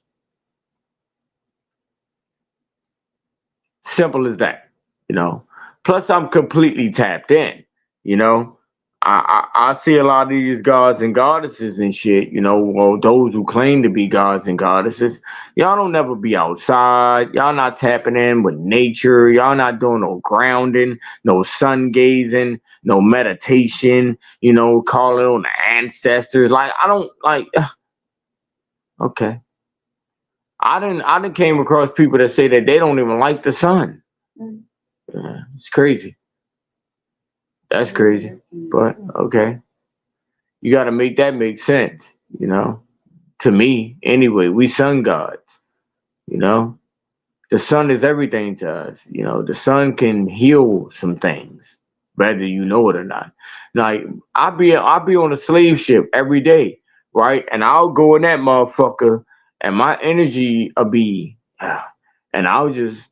Simple as that, you know. Plus, I'm completely tapped in, you know. I see a lot of these gods and goddesses and shit, you know, or those who claim to be gods and goddesses. Y'all don't never be outside. Y'all not tapping in with nature. Y'all not doing no grounding, no sun gazing, no meditation, you know, calling on the ancestors. Like, I don't like, okay. I didn't came across people that say that they don't even like the sun. Yeah, it's crazy. That's crazy. But okay. You gotta make that make sense, you know? To me, anyway, we sun gods, you know? The sun is everything to us. You know, the sun can heal some things, whether you know it or not. Like I'll be on a slave ship every day, right? And I'll go in that motherfucker, and my energy will be, and I'll just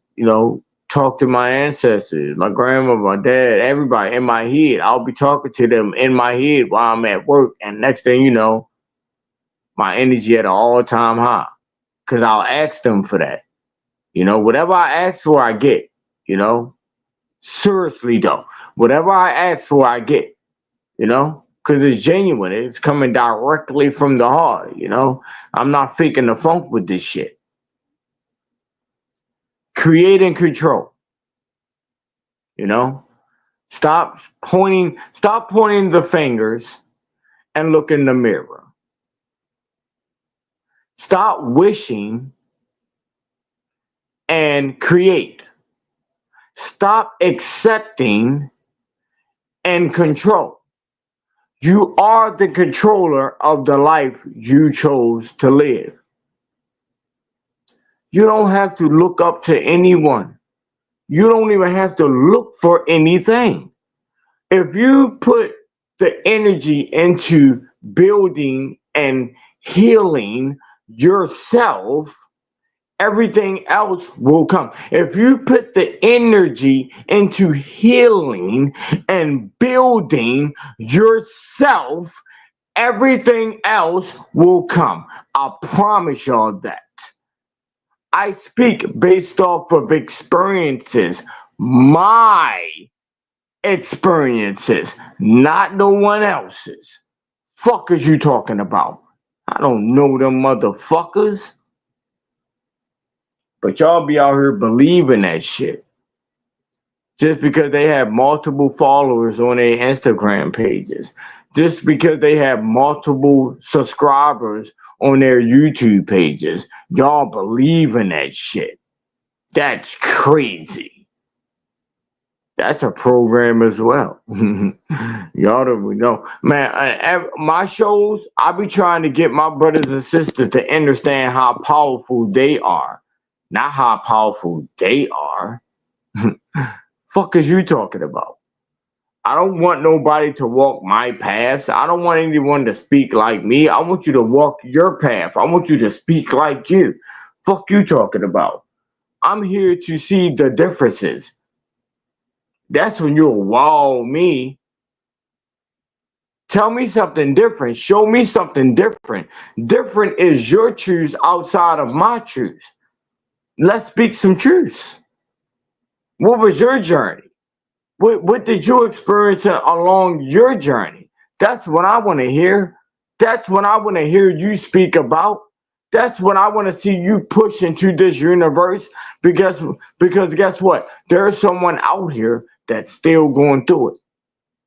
talk to my ancestors, my grandma, my dad, everybody in my head. I'll be talking to them in my head while I'm at work, and next thing you know, my energy at an all-time high, because I'll ask them for that. Whatever I ask for, I get. You know, seriously though, whatever I ask for, I get. Because it's genuine. It's coming directly from the heart. I'm not faking the funk with this shit. Create and control. You know, stop pointing the fingers and look in the mirror. Stop wishing and create. Stop accepting and control. You are the controller of the life you chose to live. You don't have to look up to anyone. You don't even have to look for anything. If you put the energy into building and healing yourself, everything else will come. If you put the energy into healing and building yourself, everything else will come. I promise y'all that. I speak based off of experiences, my experiences, not no one else's. Fuck is you talking about? I don't know them motherfuckers. But y'all be out here believing that shit. Just because they have multiple followers on their Instagram pages. Just because they have multiple subscribers on their YouTube pages. Y'all believe in that shit. That's crazy. That's a program as well. Y'all don't know. Man, my shows, I be trying to get my brothers and sisters to understand how powerful they are. Not how powerful they are. Fuck is you talking about? I don't want nobody to walk my paths. I don't want anyone to speak like me. I want you to walk your path. I want you to speak like you. Fuck you talking about? I'm here to see the differences. That's when you'll wow me. Tell me something different. Show me something different. Different is your truth outside of my truth. Let's speak some truths. What was your journey? What did you experience along your journey? That's what I want to hear. That's what I want to hear you speak about. That's what I want to see you push into this universe. Because guess what? There's someone out here that's still going through it.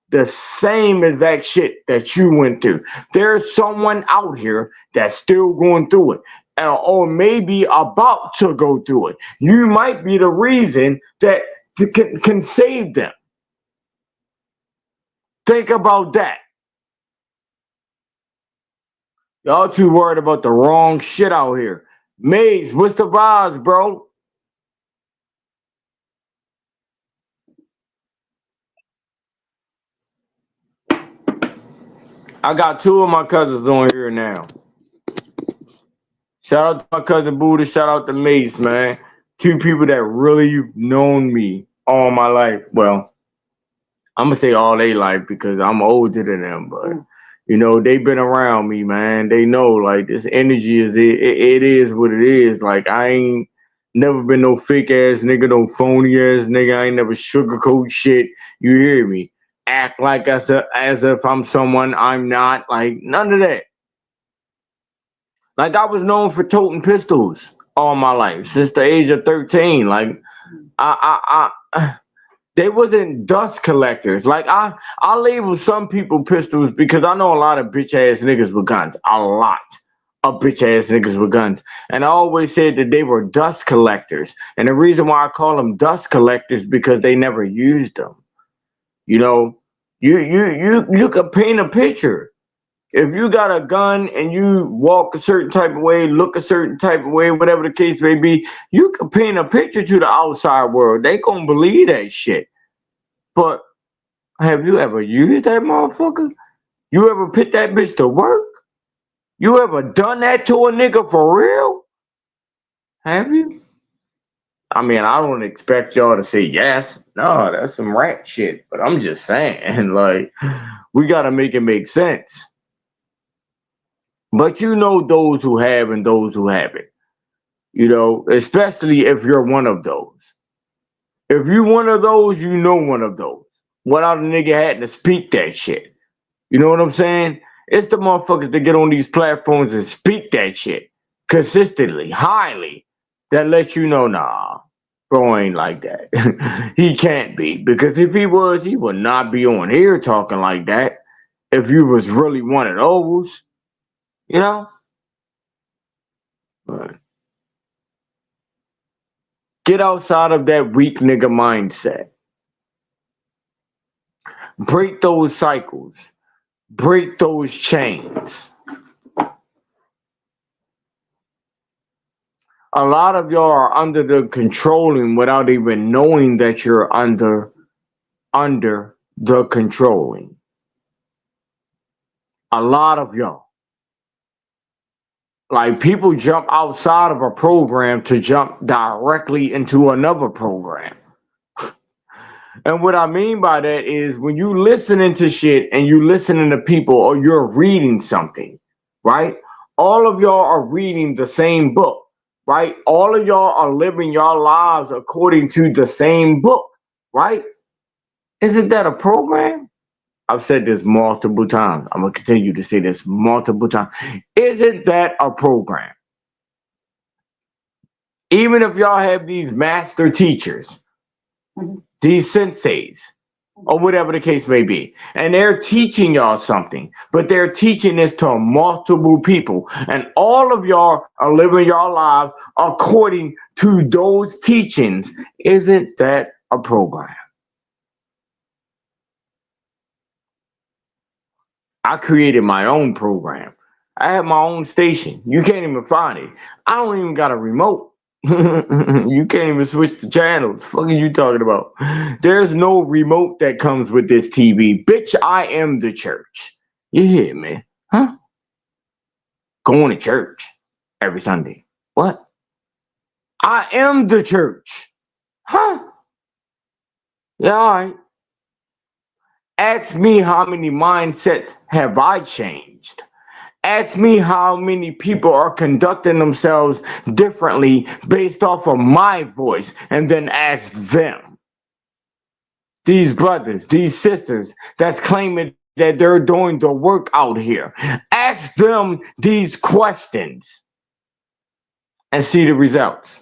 The same exact shit that you went through. There's someone out here that's still going through it. Or maybe about to go through it. You might be the reason that can save them. Think about that. Y'all too worried about the wrong shit out here. Maze, what's the vibes, bro? I got two of my cousins on here now. Shout out to my cousin Buddha. Shout out to Mace, man. Two people that really known me all my life. Well, I'm gonna say all their life because I'm older than them, but they've been around me, man. They know like this energy it is what it is. Like I ain't never been no fake ass nigga, no phony ass nigga. I ain't never sugarcoat shit. You hear me? Act like as if I'm someone I'm not. Like none of that. Like I was known for toting pistols all my life since the age of 13. Like I they wasn't dust collectors. Like I label some people pistols because I know a lot of bitch ass niggas with guns. A lot of bitch ass niggas with guns. And I always said that they were dust collectors. And the reason why I call them dust collectors because they never used them. You know, You could paint a picture. If you got a gun and you walk a certain type of way, look a certain type of way, whatever the case may be, you could paint a picture to the outside world. They gonna believe that shit. But have you ever used that motherfucker? You ever put that bitch to work? You ever done that to a nigga for real? Have you? I mean, I don't expect y'all to say yes. No, that's some rat shit. But I'm just saying, like, we gotta make it make sense. But you know those who have and those who haven't. You know, especially if you're one of those. If you one of those, you know one of those. Without a nigga having to speak that shit. You know what I'm saying? It's the motherfuckers that get on these platforms and speak that shit consistently, highly, that let you know, nah, bro ain't like that. He can't be. Because if he was, he would not be on here talking like that. If you was really one of those, you know? But get outside of that weak nigga mindset. Break those cycles. Break those chains. A lot of y'all are under the controlling without even knowing that you're under the controlling. A lot of y'all. Like people jump outside of a program to jump directly into another program. And what I mean by that is when you listening to shit and you listening to people or you're reading something, right? All of y'all are reading the same book, right? All of y'all are living your lives according to the same book, right? Isn't that a program? I've said this multiple times. I'm going to continue to say this multiple times. Isn't that a program? Even if y'all have these master teachers, these senseis, or whatever the case may be, and they're teaching y'all something, but they're teaching this to multiple people, and all of y'all are living your lives according to those teachings. Isn't that a program? I created my own program. I have my own station. You can't even find it. I don't even got a remote. You can't even switch the channels. Fuck are you talking about? There's no remote that comes with this TV. Bitch, I am the church. You hear me? Huh? Going to church every Sunday. What? I am the church. Huh? Yeah, all right. Ask me how many mindsets have I changed. Ask me how many people are conducting themselves differently based off of my voice, and then ask them. These brothers, these sisters that's claiming that they're doing the work out here. Ask them these questions and see the results.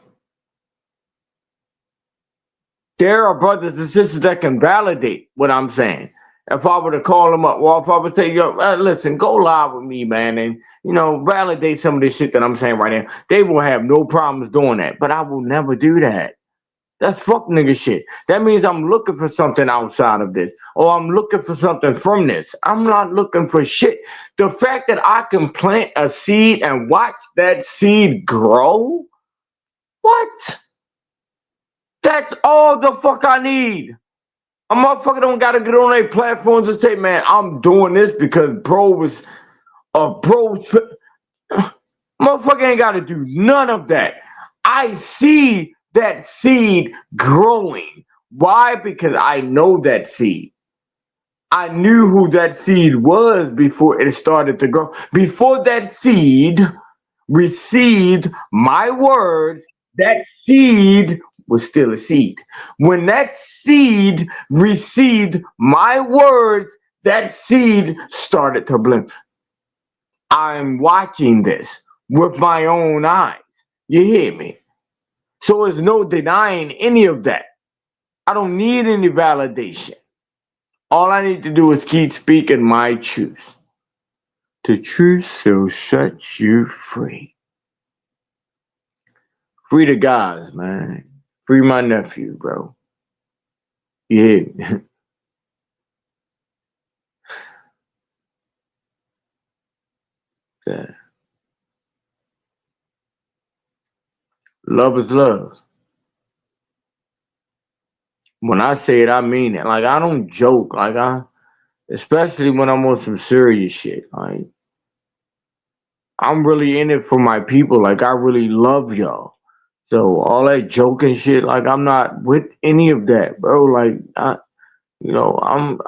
There are brothers and sisters that can validate what I'm saying. If I were to call them up, well, if I would say, yo, listen, go live with me, man, and, you know, validate some of this shit that I'm saying right now, they will have no problems doing that. But I will never do that. That's fuck nigga shit. That means I'm looking for something outside of this, or I'm looking for something from this. I'm not looking for shit. The fact that I can plant a seed and watch that seed grow, what? That's all the fuck I need. A motherfucker don't gotta get on their platforms and say, man, I'm doing this because bro was a bro. Motherfucker ain't gotta do none of that. I see that seed growing. Why? Because I know that seed. I knew who that seed was before it started to grow. Before that seed received my words, that seed was still a seed. When that seed received my words, that seed started to bloom. I'm watching this with my own eyes. You hear me? So there's no denying any of that. I don't need any validation. All I need to do is keep speaking my truth. The truth shall set you free. Free the guys, man. Free my nephew, bro. Yeah. Yeah. Love is love. When I say it, I mean it. Like, I don't joke. Like, especially when I'm on some serious shit. Like, I'm really in it for my people. Like, I really love y'all. So all that joking shit, like, I'm not with any of that, bro. Like, you know, I'm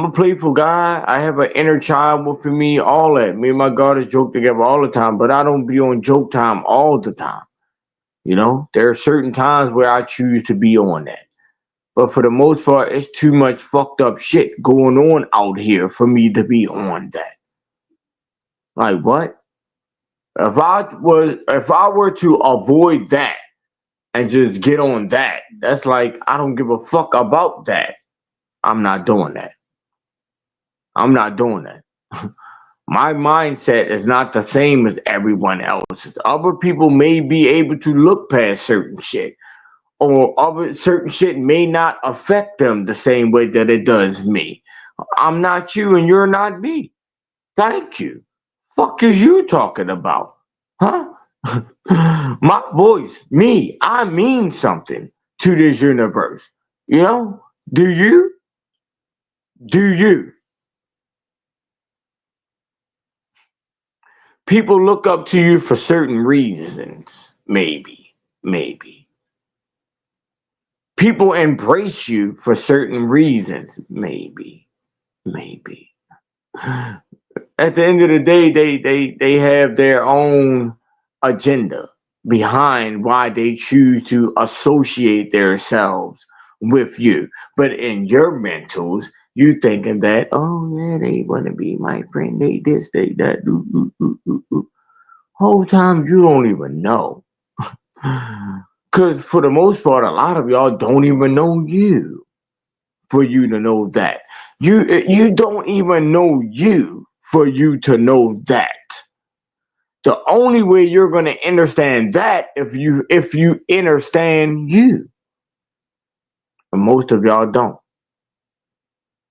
a playful guy. I have an inner child within me. All that. Me and my daughters joke together all the time, but I don't be on joke time all the time. You know, there are certain times where I choose to be on that. But for the most part, it's too much fucked up shit going on out here for me to be on that. Like, what? If I were to avoid that and just get on that, that's like, I don't give a fuck about that. I'm not doing that. I'm not doing that. My mindset is not the same as everyone else's. Other people may be able to look past certain shit, or other certain shit may not affect them the same way that it does me. I'm not you and you're not me. Thank you. Fuck is you talking about? Huh? My voice, me, I mean something to this universe. You know? Do you? Do you? People look up to you for certain reasons. Maybe. Maybe. People embrace you for certain reasons. Maybe. Maybe. At the end of the day, they have their own agenda behind why they choose to associate themselves with you. But in your mentals, you thinking that, oh yeah, they want to be my friend, they this, they that, whole time you don't even know. Because for the most part, a lot of y'all don't even know you for you to know that. You don't even know you for you to know that. The only way you're going to understand that if you understand you. And most of y'all don't.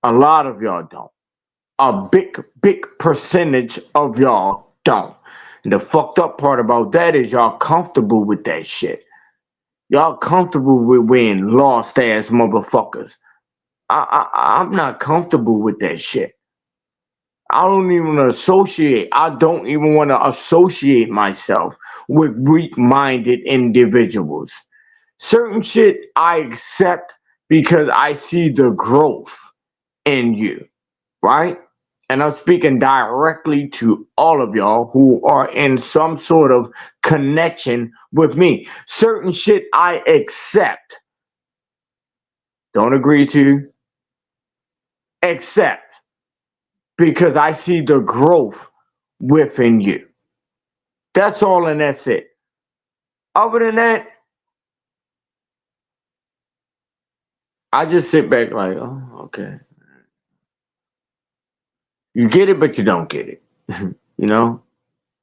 A lot of y'all don't. A big percentage of y'all don't. And the fucked up part about that is y'all comfortable with that shit. Y'all comfortable with being lost ass motherfuckers. I'm not comfortable with that shit. I don't even associate. I don't even want to associate myself with weak-minded individuals. Certain shit I accept because I see the growth in you, right? And I'm speaking directly to all of y'all who are in some sort of connection with me. Certain shit I accept, don't agree to, accept because I see the growth within you. That's all, and that's it. Other than that, I just sit back like, oh, okay. You get it, but you don't get it. You know,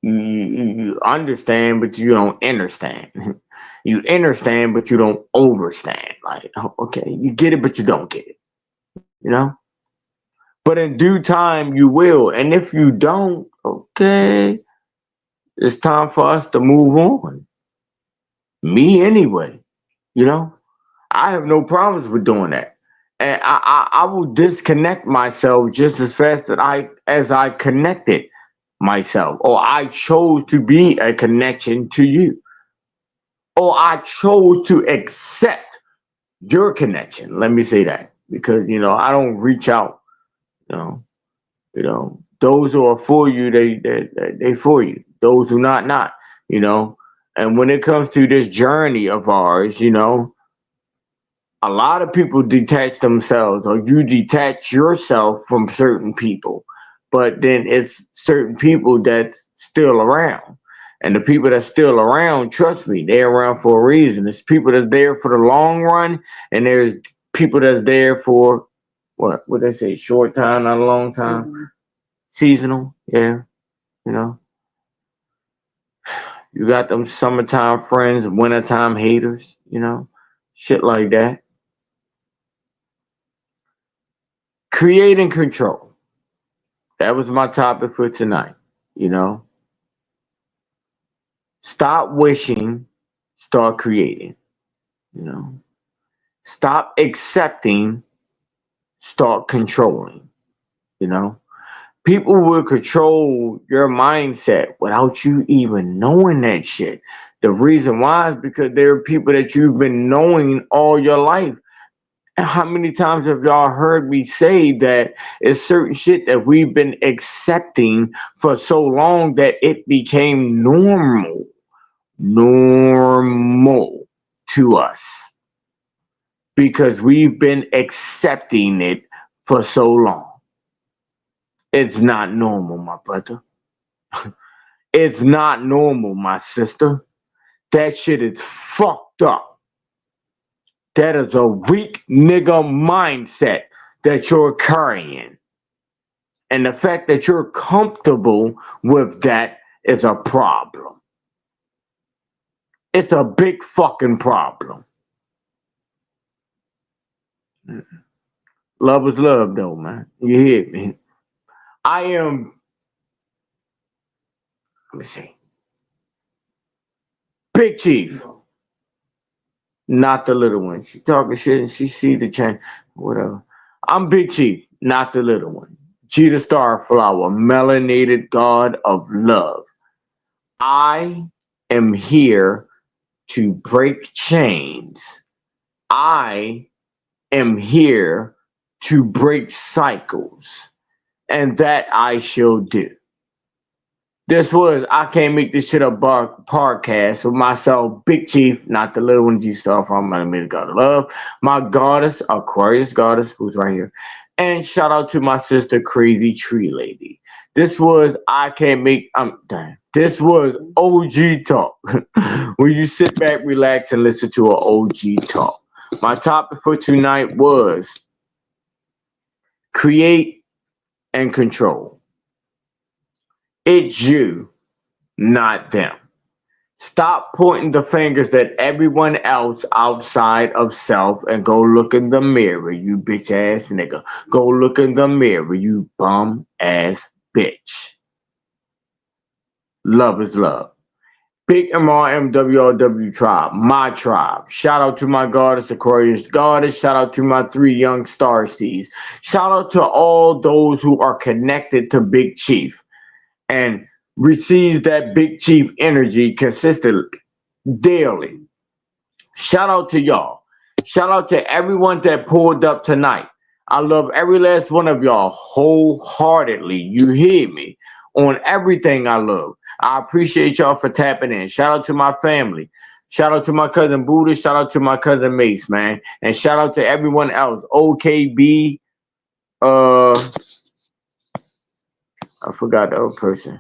you understand, but you don't understand. You understand, but you don't overstand. Like, oh, okay, you get it, but you don't get it. You know, but in due time, you will. And if you don't, okay, it's time for us to move on. Me anyway. You know, I have no problems with doing that. And I will disconnect myself just as fast as I connected myself, or I chose to be a connection to you, or I chose to accept your connection. Let me say that, because I don't reach out. You know, those who are for you, they for you. Those who not. You know, and when it comes to this journey of ours, a lot of people detach themselves, or you detach yourself from certain people, but then it's certain people that's still around. And the people that's still around, trust me, they're around for a reason. There's people that's there for the long run, and there's people that's there for what they say, short time, not a long time. Seasonal, yeah. You know. You got them summertime friends, wintertime haters, shit like that. Create and control. That was my topic for tonight. You know, Stop wishing, start creating. You know, stop accepting, start controlling. You know, people will control your mindset without you even knowing that shit. The reason why is because there are people that you've been knowing all your life. And how many times have y'all heard me say that it's certain shit that we've been accepting for so long that it became normal to us because we've been accepting it for so long. It's not normal, my brother. It's not normal, my sister. That shit is fucked up. That is a weak nigga mindset that you're carrying. And the fact that you're comfortable with that is a problem. It's a big fucking problem. Love is love, though, man. You hear me? I am, let me see, Big Chief, not the little one. She talking shit and she see the change, whatever. I'm Big Chief, not the little one. GeeDaStarFlower, melanated god of love. I am here to break chains. I am here to break cycles, and that I shall do. This was I Can't Make This Shit Up podcast with myself, Big Chief, not the little one, G Star from my name God of Love, my goddess, Aquarius goddess, who's right here, and shout out to my sister, Crazy Tree Lady. This was I Can't Make. Damn. This was OG Talk, where you sit back, relax, and listen to an OG Talk. My topic for tonight was create and control. It's you, not them. Stop pointing the fingers at everyone else outside of self and go look in the mirror, you bitch ass nigga. Go look in the mirror, you bum ass bitch. Love is love. Big MRMWRW tribe, my tribe. Shout out to my goddess, Aquarius goddess. Shout out to my 3 young star seeds. Shout out to all those who are connected to Big Chief and receives that Big Chief energy consistently, daily. Shout out to y'all. Shout out to everyone that pulled up tonight. I love every last one of y'all wholeheartedly. You hear me? On everything I love. I appreciate y'all for tapping in. Shout out to my family. Shout out to my cousin Buddha. Shout out to my cousin Mace, man. And shout out to everyone else. OKB. I forgot the other person.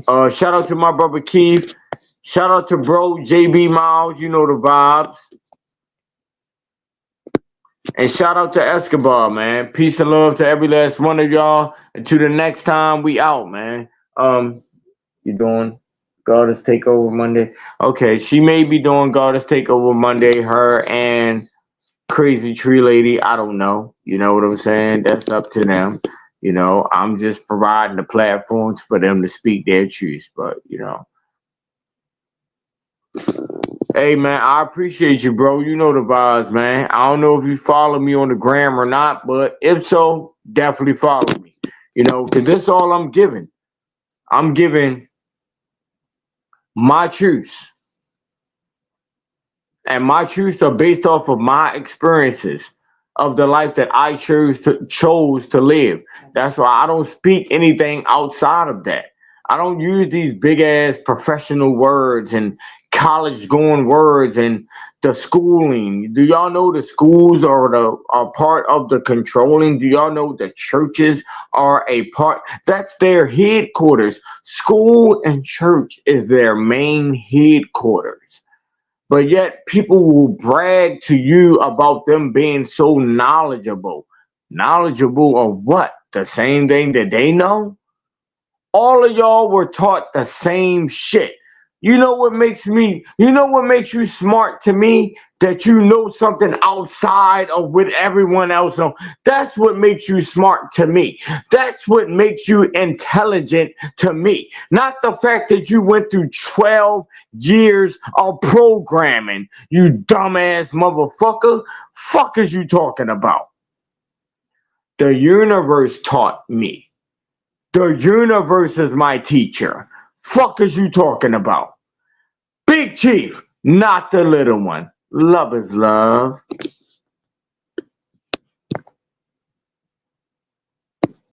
Shout out to my brother Keith. Shout out to bro JB Miles. You know the vibes. And shout out to Escobar, man. Peace and love to every last one of y'all. Until the next time, we out, man. You doing Goddess Takeover Monday? Okay, she may be doing Goddess Takeover Monday. Her and Crazy Tree Lady. I don't know. You know what I'm saying? That's up to them. You know, I'm just providing the platforms for them to speak their truths. But, you know. Hey, man, I appreciate you, bro. You know the vibes, man. I don't know if you follow me on the gram or not, but if so, definitely follow me. You know, because this is all I'm giving. I'm giving my truths. And my truths are based off of my experiences of the life that I chose to live. That's why I don't speak anything outside of that. I don't use these big ass professional words and college going words and the schooling. Do y'all know the schools are part of the controlling? Do y'all know the churches are a part? That's their headquarters. School and church is their main headquarters. But yet people will brag to you about them being so knowledgeable. Knowledgeable of what? The same thing that they know? All of y'all were taught the same shit. You know what makes you smart to me? That you know something outside of what everyone else knows. That's what makes you smart to me. That's what makes you intelligent to me. Not the fact that you went through 12 years of programming, you dumbass motherfucker. Fuck is you talking about? The universe taught me. The universe is my teacher. Fuck is you talking about? Big Chief, not the little one. Love is love.